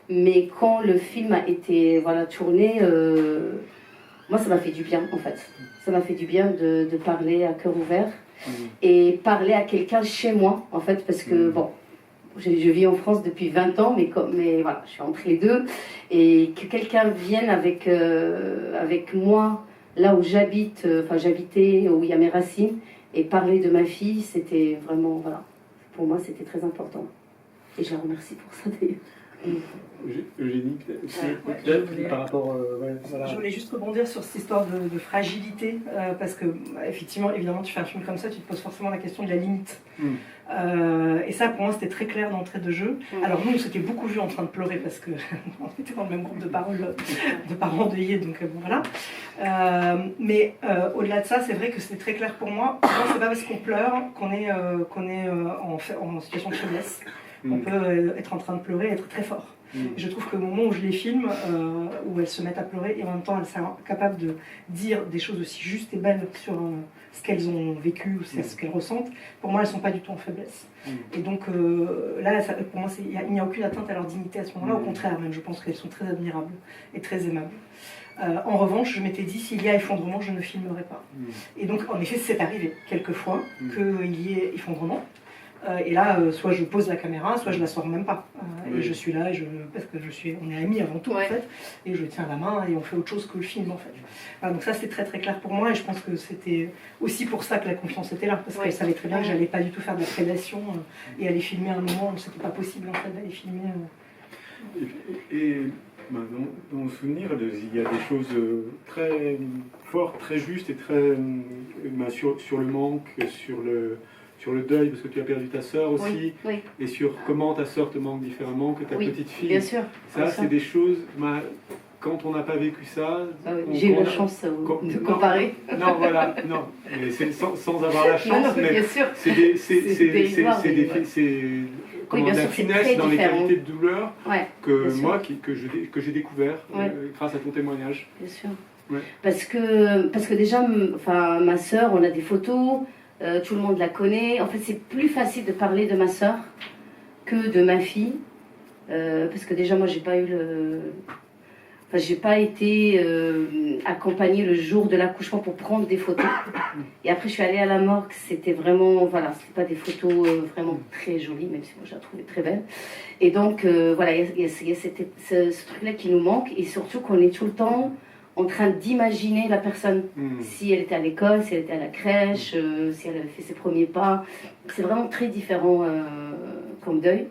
Mais quand le film a été tourné, moi ça m'a fait du bien en fait. Ça m'a fait du bien de parler à cœur ouvert et parler à quelqu'un chez moi en fait, parce que bon, je vis en France depuis 20 ans, mais voilà, je suis entre les deux, et que quelqu'un vienne avec moi là où j'habitais, où il y a mes racines, et parler de ma fille, c'était vraiment, voilà, pour moi c'était très important. Et je la remercie pour ça d'ailleurs. Eugénie, peut-être par rapport. Voilà. Je voulais juste rebondir sur cette histoire de fragilité, parce que, effectivement, évidemment, tu fais un film comme ça, tu te poses forcément la question de la limite. Et ça, pour moi, c'était très clair d'entrée de jeu. Alors, nous, on s'était beaucoup vus en train de pleurer parce qu'on était dans le même groupe de parents endeuillés, donc bon, voilà. Mais au-delà de ça, c'est vrai que c'était très clair pour moi. C'est pas parce qu'on pleure qu'on est en situation de faiblesse. On peut être en train de pleurer et être très fort. Et je trouve qu'au moment où je les filme, où elles se mettent à pleurer et en même temps elles sont capables de dire des choses aussi justes et belles sur ce qu'elles ont vécu ou ce qu'elles ressentent, pour moi elles ne sont pas du tout en faiblesse. Et donc là, pour moi, il n'y a aucune atteinte à leur dignité à ce moment-là, au contraire même, je pense qu'elles sont très admirables et très aimables. En revanche, je m'étais dit, s'il y a effondrement, je ne filmerai pas. Et donc en effet, c'est arrivé quelquefois qu'il y ait effondrement. Et là, soit je pose la caméra, soit je la sors même pas. Et je suis là, parce que on est amis avant tout en fait, et je tiens la main et on fait autre chose que le film en fait. Voilà, donc ça c'est très très clair pour moi et je pense que c'était aussi pour ça que la confiance était là, parce qu'elle savait très bien que j'allais pas du tout faire de la prédation et aller filmer à un moment où c'était pas possible en fait d'aller filmer. Dans mon souvenir, il y a des choses très fortes, très justes et très sur le manque, sur le deuil, parce que tu as perdu ta sœur aussi, et sur comment ta sœur te manque différemment que ta petite fille. Bien sûr. Ça, c'est des choses, quand on n'a pas vécu ça... J'ai eu la chance de comparer. Non, voilà, non, mais c'est sans avoir la chance, mais bien sûr. c'est la finesse dans les qualités de douleur que j'ai découvert grâce à ton témoignage. Bien sûr. Ouais. Parce que déjà, ma sœur, on a des photos, tout le monde la connaît. En fait, c'est plus facile de parler de ma sœur que de ma fille. Parce que déjà, moi, j'ai pas été accompagnée le jour de l'accouchement pour prendre des photos. Et après, je suis allée à la morgue. C'était vraiment, c'était pas des photos vraiment très jolies, même si moi, je la trouvais très belle. Et donc, il y a ce truc-là qui nous manque. Et surtout qu'on est tout le temps en train d'imaginer la personne, si elle était à l'école, si elle était à la crèche, si elle avait fait ses premiers pas. C'est vraiment très différent comme deuil.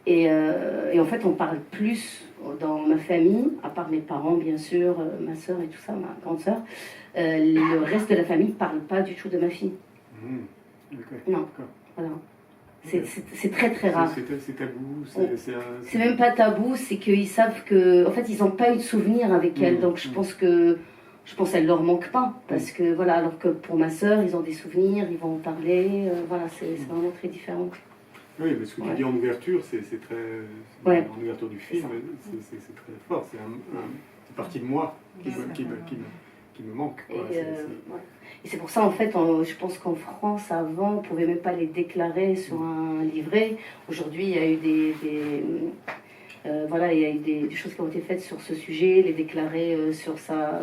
Et en fait, on parle plus dans ma famille, à part mes parents, bien sûr, ma soeur et tout ça, ma grande soeur. Le reste de la famille ne parle pas du tout de ma fille. Non, voilà. C'est très très rare. C'est tabou. C'est même pas tabou, c'est qu'ils savent que, en fait, ils n'ont pas eu de souvenirs avec elle, donc je pense qu'elle leur manque pas, parce que voilà, alors que pour ma sœur, ils ont des souvenirs, ils vont en parler, voilà, c'est vraiment très différent. Oui, mais ce que tu dis en ouverture, c'est très, en ouverture du film, c'est très fort. C'est une partie de moi qui me manque. Quoi. Et c'est pour ça, en fait, je pense qu'en France, avant, on ne pouvait même pas les déclarer sur un livret. Aujourd'hui, il y a eu il y a eu des choses qui ont été faites sur ce sujet, les déclarer sur sa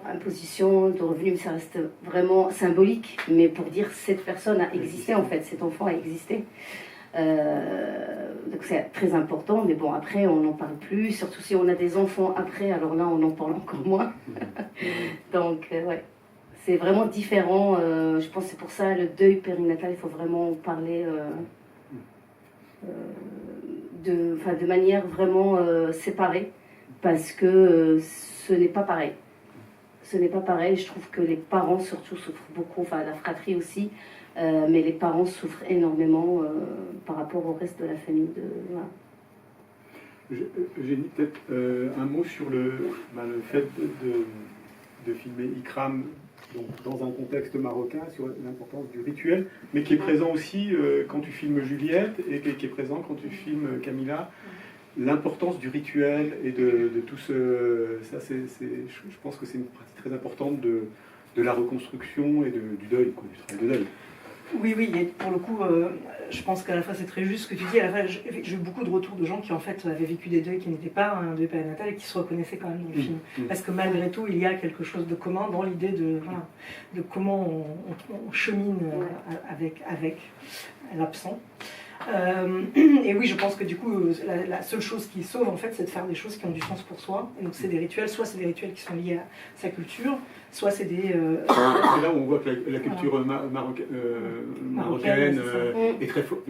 imposition de revenus, ça reste vraiment symbolique, mais pour dire cette personne a existé, en fait, cet enfant a existé. Donc c'est très important, mais bon, après on n'en parle plus, surtout si on a des enfants après, alors là on en parle encore moins. Donc ouais, c'est vraiment différent. Je pense que c'est pour ça le deuil périnatal, il faut vraiment parler de manière vraiment séparée, parce que ce n'est pas pareil. Ce n'est pas pareil. Je trouve que les parents surtout souffrent beaucoup, enfin la fratrie aussi. Mais les parents souffrent énormément par rapport au reste de la famille. Voilà. J'ai dit peut-être un mot sur le fait de filmer Ikram donc, dans un contexte marocain, sur l'importance du rituel, mais qui est présent aussi quand tu filmes Juliette et qui est présent quand tu filmes Camilla. L'importance du rituel et de tout ce... Ça, je pense que c'est une pratique très importante de la reconstruction et du deuil, quoi, du travail de deuil. Oui, et pour le coup, je pense qu'à la fois c'est très juste ce que tu dis. À la fois, j'ai eu beaucoup de retours de gens qui en fait avaient vécu des deuils qui n'étaient pas un deuil périnatal et qui se reconnaissaient quand même dans le film. Parce que malgré tout, il y a quelque chose de commun dans l'idée de comment on chemine avec l'absent. Et oui, je pense que du coup, la seule chose qui sauve, en fait, c'est de faire des choses qui ont du sens pour soi. Et donc, c'est des rituels, soit c'est des rituels qui sont liés à sa culture, soit c'est des... C'est là où on voit que la culture marocaine est très forte.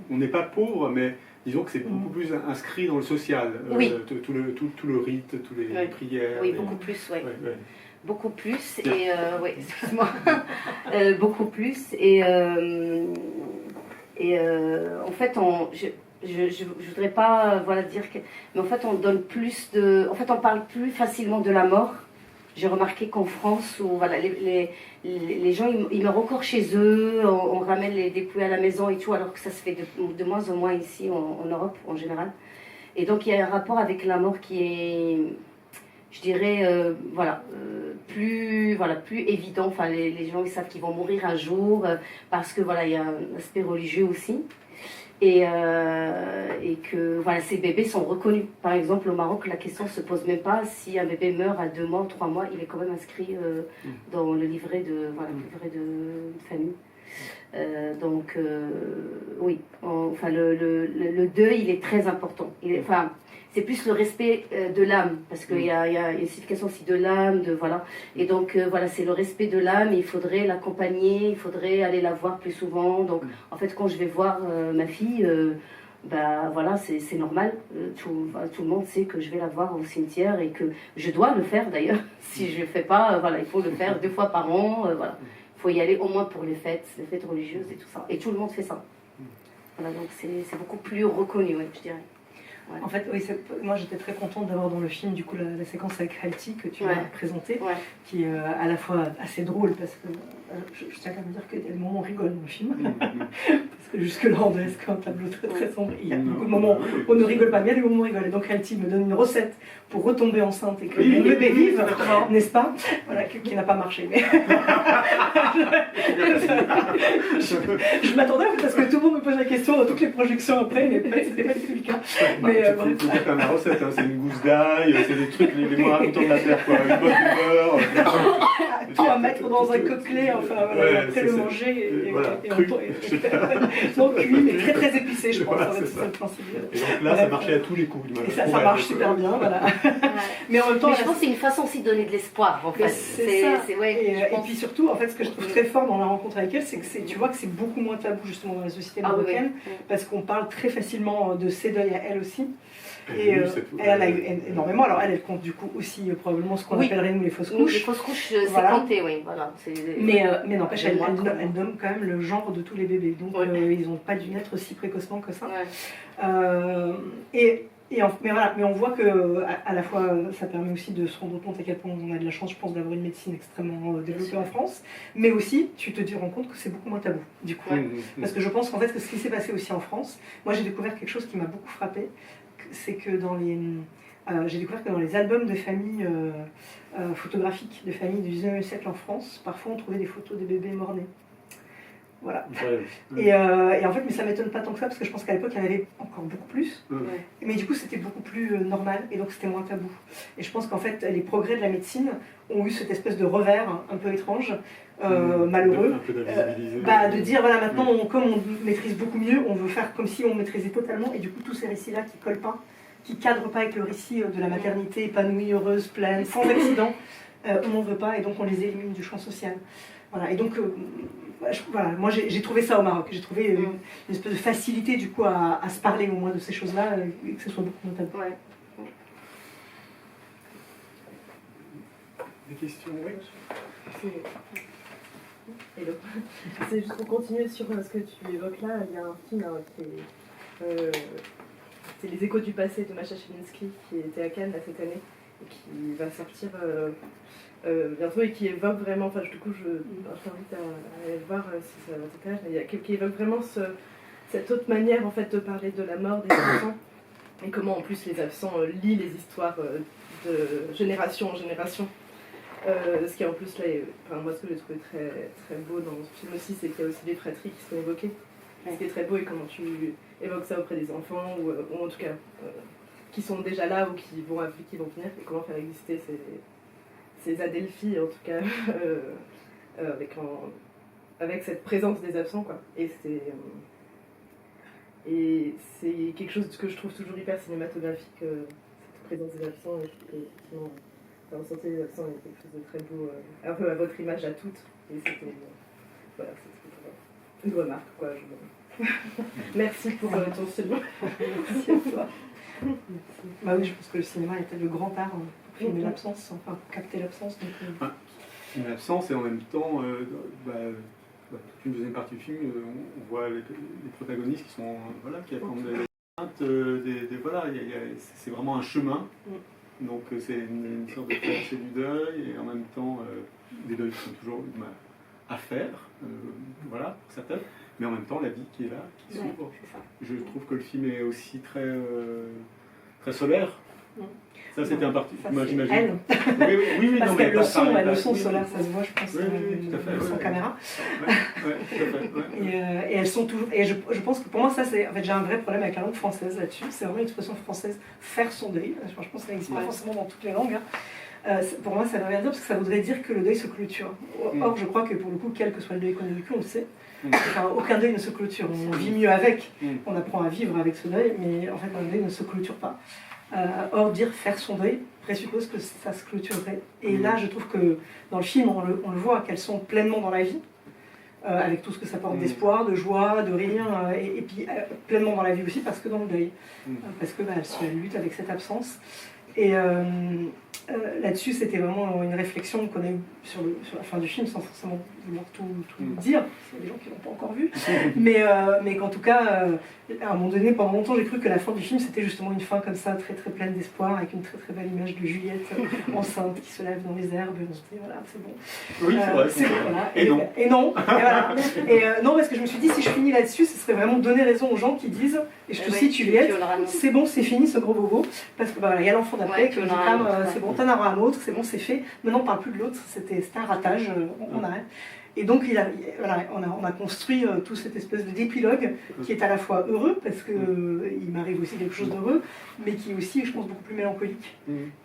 On n'est pas pauvre, mais disons que c'est beaucoup plus inscrit dans le social. Oui. Tout le rite, toutes les prières. Oui, beaucoup plus, oui. Beaucoup plus, et... oui, excuse-moi. Beaucoup plus, et en fait, je voudrais pas dire que... Mais en fait, on donne plus de... En fait, on parle plus facilement de la mort. J'ai remarqué qu'en France, où voilà, les gens, ils meurent encore chez eux, on ramène les dépouilles à la maison et tout, alors que ça se fait de moins en moins ici, en Europe, en général. Et donc, il y a un rapport avec la mort qui est, je dirais, plus évident. Enfin, les gens, ils savent qu'ils vont mourir un jour, parce que voilà, il y a un aspect religieux aussi. Et que voilà, ces bébés sont reconnus. Par exemple, au Maroc, la question ne se pose même pas. Si un bébé meurt à 2 mois, 3 mois, il est quand même inscrit dans le livret de famille. Oui, le deuil, il est très important. C'est plus le respect de l'âme, parce qu'il y a une signification aussi de l'âme, Et donc, c'est le respect de l'âme, il faudrait l'accompagner, il faudrait aller la voir plus souvent. Donc, en fait, quand je vais voir ma fille, c'est normal. Tout le monde sait que je vais la voir au cimetière et que je dois le faire d'ailleurs. Si je ne le fais pas, il faut le faire 2 fois par an. Il faut y aller au moins pour les fêtes religieuses et tout ça. Et tout le monde fait ça. Voilà, donc c'est beaucoup plus reconnu, je dirais. Ouais. En fait, oui, moi j'étais très contente d'avoir dans le film du coup la séquence avec Halti que tu as présentée, qui est à la fois assez drôle parce que je tiens à me dire qu'il y a des moments où on rigole dans le film, parce que jusque-là on laisse un tableau très très sombre. Il y a beaucoup de moments où on ne rigole pas, mais il y a des moments où on rigole. Et donc Halti me donne une recette pour retomber enceinte et que le bébé vive, n'est-ce pas? Voilà, qui n'a pas marché. Mais je m'attendais parce que tout le monde me pose la question dans toutes les projections après, mais c'était pas du tout le cas. C'est pas ma recette, c'est une gousse d'ail, c'est des trucs les moins ragoûtants de la terre, quoi. Une botte de beurre. Tout à mettre dans un coquelet, après le manger, donc cuit, mais très très épicé. pousser, je pense. Voilà, En fait, c'est c'est ça le principe. Et donc là, ça marchait à tous les coups. Et ça marche super bien, voilà. Mais en même temps, Mais je pense que c'est une façon aussi de donner de l'espoir, en fait. c'est ça. Ouais, Et puis surtout, en fait, ce que je trouve très fort dans la rencontre avec elle, c'est que tu vois que c'est beaucoup moins tabou justement dans la société marocaine, parce qu'on parle très facilement de ses deuils à elle aussi. Et elle a eu énormément. Alors elle compte du coup aussi probablement ce qu'on appellerait nous les fausses couches. Les fausses couches, c'est compté, oui. Voilà, mais n'empêche, elle nomme quand même le genre de tous les bébés. Donc ils n'ont pas dû naître si précocement que ça. Mais on voit que à la fois ça permet aussi de se rendre compte à quel point on a de la chance, je pense, d'avoir une médecine extrêmement développée en France, mais aussi tu te rends compte que c'est beaucoup moins tabou du coup. Parce que je pense qu'en fait que ce qui s'est passé aussi en France, moi j'ai découvert quelque chose qui m'a beaucoup frappée, c'est que j'ai découvert que dans les albums de famille photographiques de famille du 19e siècle en France, parfois on trouvait des photos des bébés morts-nés. Voilà. Et en fait, mais ça m'étonne pas tant que ça, parce que je pense qu'à l'époque, il y en avait encore beaucoup plus. Mais du coup, c'était beaucoup plus normal, et donc c'était moins tabou. Et je pense qu'en fait, les progrès de la médecine ont eu cette espèce de revers un peu étrange, malheureux, de dire, voilà, maintenant, comme on maîtrise beaucoup mieux, on veut faire comme si on maîtrisait totalement, et du coup, tous ces récits-là qui collent pas, qui cadrent pas avec le récit de la maternité épanouie, heureuse, pleine, sans accident, on n'en veut pas, et donc on les élimine du champ social. Voilà, et donc, voilà, moi j'ai trouvé ça au Maroc, j'ai trouvé une espèce de facilité du coup à se parler au moins de ces choses-là, et que ce soit beaucoup moins tabou. Des questions, oui. Hello. C'est juste pour continuer sur ce que tu évoques là, il y a un film c'est Les Échos du passé de Masha Chelinsky qui était à Cannes cette année et qui va sortir bientôt et qui évoque vraiment, enfin du coup je t'invite à aller le voir si ça t'intéresse, mais qui évoque vraiment cette autre manière en fait de parler de la mort des enfants et comment en plus les absents lient les histoires de génération en génération. Ce qui en plus là, moi ce que j'ai trouvé très, très beau dans ce film aussi, c'est qu'il y a aussi des fratries qui sont évoquées. Ce qui est très beau et comment tu évoques ça auprès des enfants ou en tout cas qui sont déjà là ou qui vont venir et comment faire exister ces adelphies en tout cas avec cette présence des absents quoi. Et c'est quelque chose que je trouve toujours hyper cinématographique, cette présence des absents et ressentir les absents est quelque chose de très beau, un peu à votre image à toutes. Et c'était voilà, c'est une remarque quoi. Merci pour ton second. Merci à toi. Bah oui, je pense que le cinéma était le grand art pour filmer l'absence, enfin pour capter l'absence. Filmer l'absence et en même temps, toute une deuxième partie du film, on voit les protagonistes qui sont qui affrontent c'est vraiment un chemin. Donc c'est une sorte de traversée du deuil et en même temps des deuils qui sont toujours à faire, pour certains, mais en même temps la vie qui est là, qui s'ouvre. Je trouve que le film est aussi très, très solaire. Ça c'était un parti, moi j'imagine. Elle. Oui, parce non, qu'elle mais le son solaire, ça se voit, je pense, sans caméra. Et elles sont toujours. Et je pense que pour moi, ça c'est. En fait, j'ai un vrai problème avec la langue française là-dessus. C'est vraiment l'expression française faire son deuil. Je pense que ça n'existe pas forcément dans toutes les langues. Pour moi, ça ne veut rien dire parce que ça voudrait dire que le deuil se clôture. Or, je crois que pour le coup, quel que soit le deuil qu'on a vécu, on le sait. Enfin, aucun deuil ne se clôture. On vit mieux avec. On apprend à vivre avec ce deuil, mais en fait, un deuil ne se clôture pas. Or, dire faire son deuil présuppose que ça se clôturerait. Et là, je trouve que dans le film, on le voit qu'elles sont pleinement dans la vie, avec tout ce que ça porte d'espoir, de joie, de rire, et puis pleinement dans la vie aussi, parce que dans le deuil. Parce que elles luttent avec cette absence. Et là-dessus, c'était vraiment une réflexion qu'on a eue sur la fin du film, sans forcément vouloir tout dire, parce qu'il y a des gens qui ne l'ont pas encore vu. Mais qu'en tout cas, à un moment donné, pendant longtemps, j'ai cru que la fin du film, c'était justement une fin comme ça, très très pleine d'espoir, avec une très très belle image de Juliette enceinte qui se lève dans les herbes. On se dit, voilà, c'est bon. Oui, c'est vrai. C'est bon, voilà. Et non. Et non. Voilà. Non, parce que je me suis dit, si je finis là-dessus, ce serait vraiment donner raison aux gens qui disent, et je te cite Juliette, c'est bon, c'est fini ce gros bobo, parce que il y a l'enfant d'après qui me dit, c'est bon, t'en auras un autre, c'est bon, c'est fait. Maintenant, on ne parle plus de l'autre, c'était un ratage, on arrête. Et donc, on a construit tout cette espèce d'épilogue qui est à la fois heureux, parce qu'il m'arrive aussi quelque chose d'heureux, mais qui est aussi, je pense, beaucoup plus mélancolique,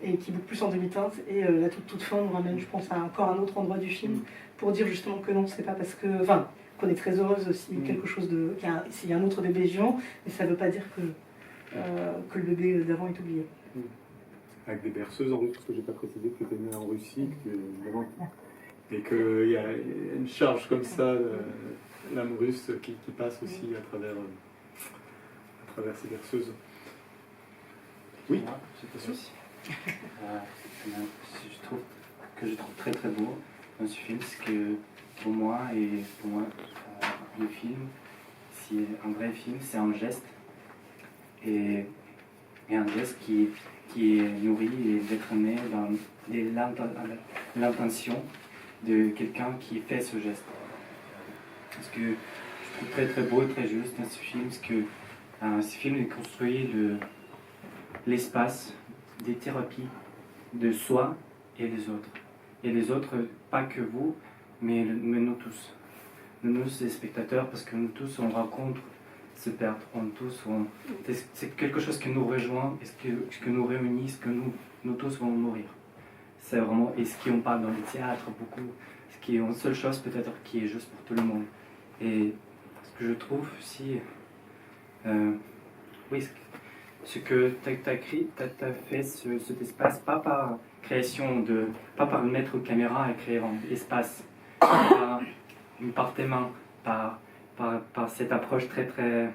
et qui est beaucoup plus en demi-teinte. Et la toute fin nous ramène, je pense, à encore un autre endroit du film, pour dire justement que non, c'est pas parce que... Enfin, qu'on est très heureuse si quelque chose s'il y a un autre bébé vivant, mais ça ne veut pas dire que le bébé d'avant est oublié. Avec des berceuses en Russie, parce que j'ai pas précisé que tu étais né en Russie, et qu'il y a une charge comme ça, l'âme russe qui passe aussi à travers ces berceuses. Oui, c'est ça aussi. Je trouve très très beau dans ce film, c'est que pour moi, le film, c'est un vrai film, c'est un geste, et un geste qui est nourri et d'être né dans l'intention de quelqu'un qui fait ce geste. Parce que je trouve très très beau et très juste dans ce film, parce que ce film il construit l'espace des thérapies de soi et des autres. Et les autres, pas que vous, mais nous tous. Nous, les spectateurs, parce que nous tous, on rencontre se perdre, c'est quelque chose qui nous rejoint, et ce que nous réunit, ce que nous tous vont mourir. C'est vraiment, et ce qu'on parle dans le théâtre beaucoup, ce qui est une seule chose peut-être qui est juste pour tout le monde. Et ce que je trouve aussi, oui, ce que tu as fait cet espace, pas par création pas par mettre une caméra et créer un espace, par tes mains, par cette approche très très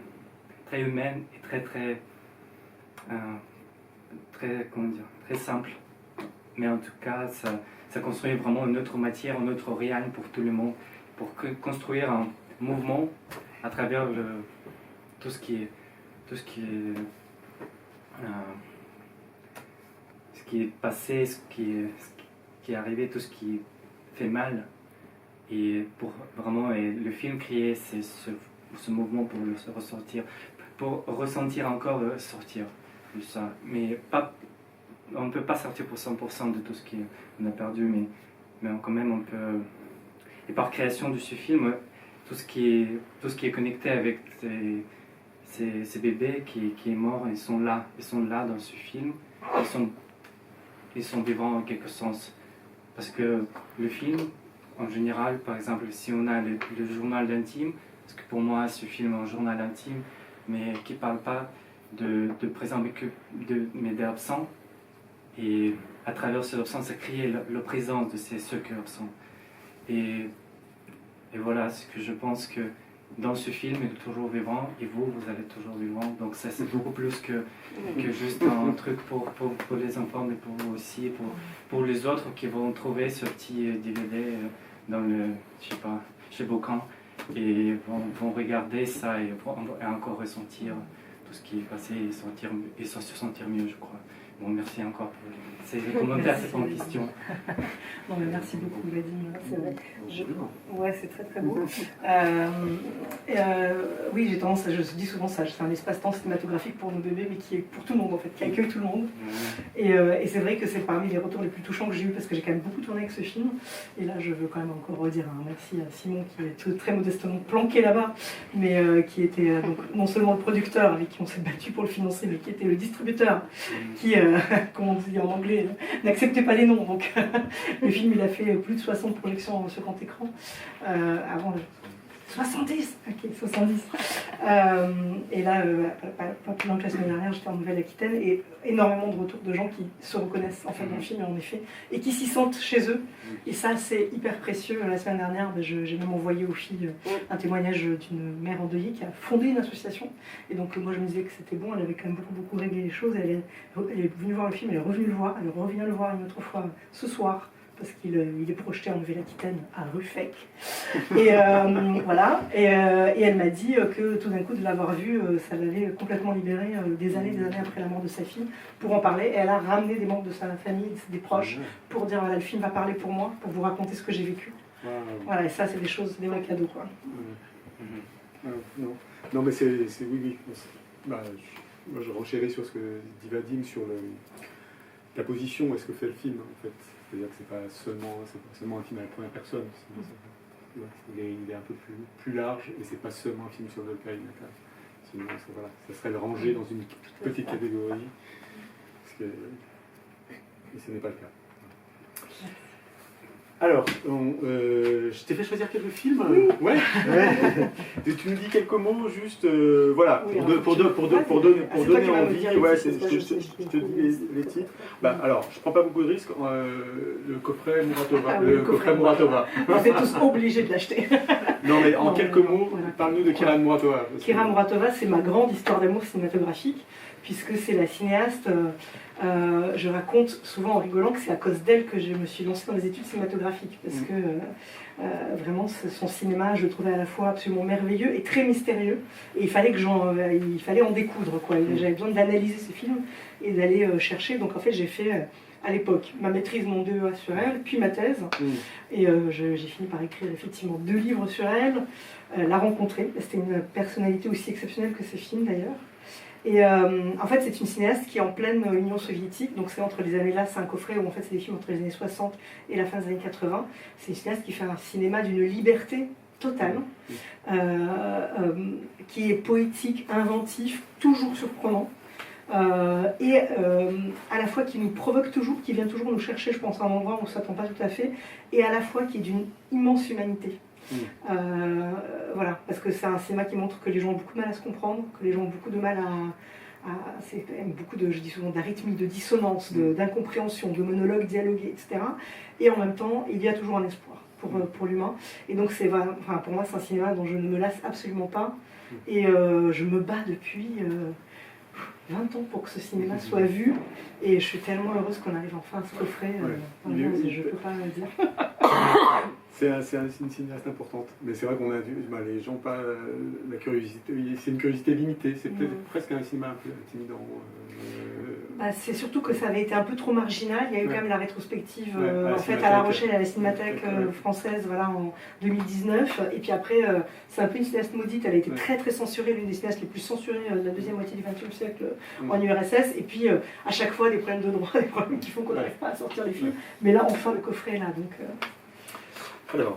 très humaine et très simple. Mais en tout cas, ça construit vraiment une autre matière, une autre réel pour tout le monde, pour construire un mouvement à travers tout ce qui est passé, ce qui est arrivé, tout ce qui fait mal. Et pour vraiment le film créer ce mouvement pour le ressortir, pour ressentir encore sortir de ça. Mais on ne peut pas sortir pour 100% de tout ce qu'on a perdu, mais quand même on peut. Et par création de ce film, tout ce qui est connecté avec ces bébés qui est mort, ils sont là dans ce film, ils sont vivants en quelque sens. Parce que le film, en général, par exemple, si on a le journal intime, parce que pour moi ce film est un journal intime, mais qui ne parle pas de présent mais d'absent, et à travers ce absent, ça crée la présence de ceux qui sont absents. Et voilà, ce que je pense que dans ce film, il est toujours vivant, et vous allez toujours vivant. Donc ça, c'est beaucoup plus que juste un truc pour les enfants, mais pour vous aussi, pour les autres qui vont trouver ce petit DVD dans chez Beaucamp, et vont regarder ça et encore ressentir tout ce qui est passé et se sentir mieux, je crois. Bon, merci encore pour ces commentaires, c'est ton question. Non, mais merci beaucoup, Vadim. C'est vrai. Ouais, c'est très très beau. Oui, j'ai tendance, je dis souvent ça, c'est un espace-temps cinématographique pour nos bébés, mais qui est pour tout le monde en fait, qui accueille tout le monde. Et c'est vrai que c'est parmi les retours les plus touchants que j'ai eu, parce que j'ai quand même beaucoup tourné avec ce film. Et là, je veux quand même encore redire un merci à Simon, qui est très modestement planqué là-bas, mais qui était donc non seulement le producteur avec qui on s'est battu pour le financer, mais qui était le distributeur, qui, comme on dit en anglais, n'acceptait pas les noms. Donc le film, il a fait plus de 60 projections sur grand écran. Avant 70, ok, 70. Et là, pas plus loin que la semaine dernière, j'étais en Nouvelle-Aquitaine, et énormément de retours de gens qui se reconnaissent en fait dans le film, en effet, et qui s'y sentent chez eux. Et ça, c'est hyper précieux. La semaine dernière, j'ai même envoyé aux filles un témoignage d'une mère endeuillée qui a fondé une association. Et donc moi, je me disais que c'était bon, elle avait quand même beaucoup réglé les choses. Elle est venue voir le film, elle est revenue le voir, elle revient le voir une autre fois ce soir, parce qu'il est projeté en Nouvelle-Aquitaine, à Ruffec. Et voilà. Et elle m'a dit que tout d'un coup, de l'avoir vu, ça l'avait complètement libérée des années après la mort de sa fille, pour en parler. Et elle a ramené des membres de sa famille, des proches, pour dire voilà, le film va parler pour moi, pour vous raconter ce que j'ai vécu. Voilà, et ça, c'est des vrais cadeaux, quoi. Non, mais c'est oui. Moi, je renchéris sur ce que dit Vadim, sur la position et ce que fait le film, en fait. C'est-à-dire que c'est pas seulement un film à la première personne. Il est un peu plus large, et c'est pas seulement un film sur le cas. Sinon, ça serait le ranger dans une petite catégorie. Et ce n'est pas le cas. Alors, je t'ai fait choisir quelques films. Oui. Ouais. Et tu nous dis quelques mots, juste, voilà, Oui, pour donner c'est toi qui vas me envie. dire les Ouais, titres, je te dis les titres. Bah, alors, je prends pas beaucoup de risques. Le coffret Muratova. Ah oui, le coffret Muratova. Vous êtes tous obligés de l'acheter. Non, mais en quelques mots, voilà. parle-nous de Kiran Muratova. Kira Muratova, c'est ma grande histoire d'amour cinématographique, puisque c'est la cinéaste. Je raconte souvent en rigolant que c'est à cause d'elle que je me suis lancée dans les études cinématographiques, parce que vraiment son cinéma, je le trouvais à la fois absolument merveilleux et très mystérieux, et il fallait en découdre, quoi. J'avais besoin d'analyser ce film et d'aller chercher. Donc en fait, j'ai fait à l'époque ma maîtrise, mon DEA sur elle, puis ma thèse, et j'ai fini par écrire effectivement 2 livres sur elle, la rencontrer. C'était une personnalité aussi exceptionnelle que ses films d'ailleurs. Et en fait, c'est une cinéaste qui est en pleine Union soviétique, donc c'est entre les années là, c'est un coffret où en fait c'est des films entre les années 60 et la fin des années 80. C'est une cinéaste qui fait un cinéma d'une liberté totale, qui est poétique, inventif, toujours surprenant, et à la fois qui nous provoque toujours, qui vient toujours nous chercher, je pense, à un endroit où on ne s'attend pas tout à fait, et à la fois qui est d'une immense humanité. Voilà, parce que c'est un cinéma qui montre que les gens ont beaucoup de mal à se comprendre, que les gens ont beaucoup de mal c'est quand même beaucoup de, je dis souvent, d'arythmie, de dissonance, d'incompréhension, de monologues dialogués, etc. Et en même temps, il y a toujours un espoir pour l'humain. Et donc, pour moi, c'est un cinéma dont je ne me lasse absolument pas. Et je me bats depuis 20 ans pour que ce cinéma soit vu. Et je suis tellement heureuse qu'on arrive enfin à ce coffret. Je ne peux pas le dire. C'est une cinéaste importante, mais c'est vrai qu'on a vu, les gens pas la curiosité, c'est une curiosité limitée, c'est peut-être presque un cinéma un peu intimidant. C'est surtout que ça avait été un peu trop marginal. Il y a eu quand même la rétrospective à en fait à La Rochelle, à la Cinémathèque française, voilà, en 2019. Et puis après, c'est un peu une cinéaste maudite. Elle a été très très censurée, l'une des cinéastes les plus censurées de la deuxième moitié du XXe siècle en URSS. Et puis à chaque fois des problèmes de droit, des problèmes qui font qu'on n'arrive pas à sortir les films. Mais là, enfin, le coffret est là, donc. Alors,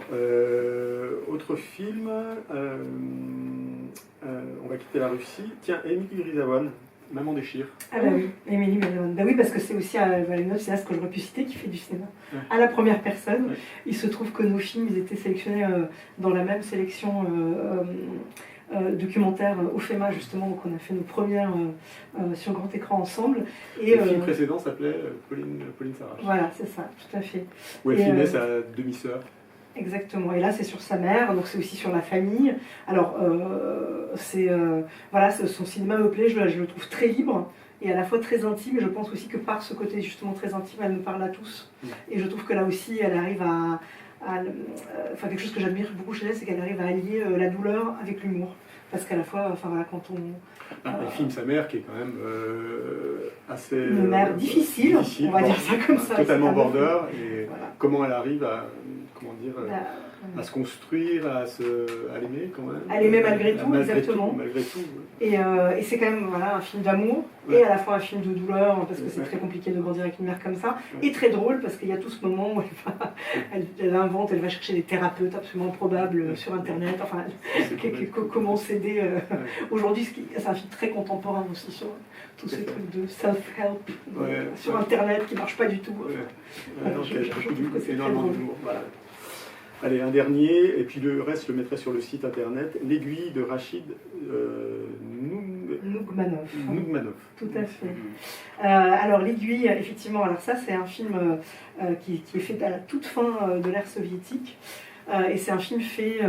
autre film, on va quitter la Russie. Tiens, Émilie Grisavon, Maman déchire. Ah bah oui, Émilie Grisavon. Bah oui, parce que c'est aussi une autre cinéaste que j'aurais pu citer qui fait du cinéma à la première personne. Il se trouve que nos films, ils étaient sélectionnés dans la même sélection documentaire au FEMA, justement, où on a fait nos premières sur grand écran ensemble. Et, le film précédent s'appelait Pauline Sarrache. Voilà, c'est ça, tout à fait. Où elle filmait sa demi-sœur. Exactement, et là c'est sur sa mère, donc c'est aussi sur la famille. Alors, son cinéma me plaît, je le trouve très libre et à la fois très intime, et je pense aussi que par ce côté justement très intime, elle nous parle à tous. Et je trouve que là aussi, elle arrive quelque chose que j'admire beaucoup chez elle, c'est qu'elle arrive à allier la douleur avec l'humour. Parce qu'à la fois, quand on... elle filme sa mère qui est quand même assez... Une mère difficile, on va dire ça comme ça. Totalement border, et comment elle arrive à se construire, à l'aimer quand même. À l'aimer malgré tout, exactement. Malgré tout, et c'est quand même un film d'amour, et à la fois un film de douleur, parce que c'est très compliqué de grandir avec une mère comme ça, et très drôle, parce qu'il y a tout ce moment où elle invente, elle va chercher des thérapeutes absolument improbables sur Internet, enfin, comment s'aider. Aujourd'hui, c'est un film très contemporain aussi, sur tous ces trucs de self-help sur Internet qui ne marchent pas du tout. Je trouve que c'est très drôle. Voilà. Allez, un dernier, et puis le reste, je le mettrai sur le site internet. L'aiguille de Rachid Nougmanov. Tout à fait. Alors, L'aiguille, effectivement, alors ça, c'est un film qui est fait à la toute fin de l'ère soviétique. Et c'est un film fait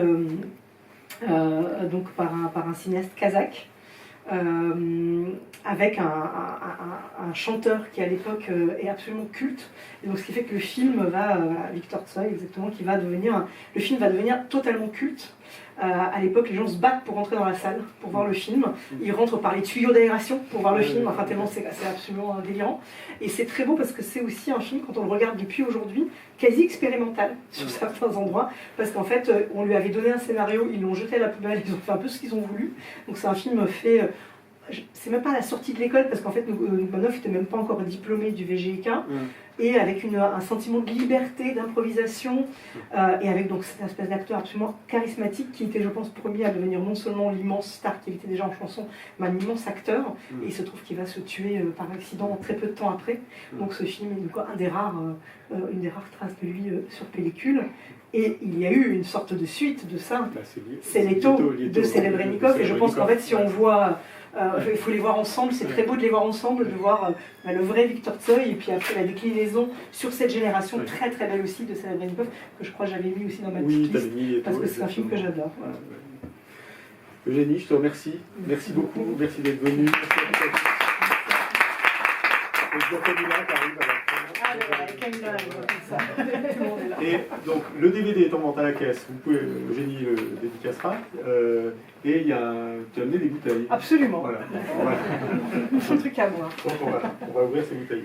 donc par un cinéaste kazakh. Avec un chanteur qui à l'époque est absolument culte, et donc ce qui fait que le film Victor Tsoi exactement, le film va devenir totalement culte. À l'époque, les gens se battent pour rentrer dans la salle, pour voir le film. Ils rentrent par les tuyaux d'aération pour voir le film, enfin tellement c'est absolument délirant. Et c'est très beau parce que c'est aussi un film, quand on le regarde depuis aujourd'hui, quasi expérimental sur certains endroits, parce qu'en fait, on lui avait donné un scénario, ils l'ont jeté à la poubelle, ils ont fait un peu ce qu'ils ont voulu. Donc c'est un film fait c'est même pas à la sortie de l'école, parce qu'en fait, Nougmanov n'était même pas encore diplômé du VGIK, et avec un sentiment de liberté, d'improvisation, et avec donc cette espèce d'acteur absolument charismatique qui était, je pense, promis à devenir non seulement l'immense star qu'il était déjà en chanson, mais un immense acteur, et il se trouve qu'il va se tuer par accident très peu de temps après. Donc ce film est une des rares traces de lui sur pellicule. Et il y a eu une sorte de suite de ça. C'est Leto de Serebrennikov. Et je pense qu'en fait, si on voit, il faut les voir ensemble, c'est très beau de les voir ensemble, de voir le vrai Victor Tsoi, et puis après la déclinaison sur cette génération très très belle aussi de Serebrennikov, que je crois que j'avais mis aussi dans ma petite liste, parce que c'est un film que j'adore. Voilà. Eugénie, je te remercie. Merci beaucoup. Merci d'être venue. Et donc le DVD est en vente à la caisse, vous pouvez, Eugénie le dédicacera, et il y a, tu as amené des bouteilles. Absolument. Voilà. Un truc à voir. Donc on va ouvrir ces bouteilles.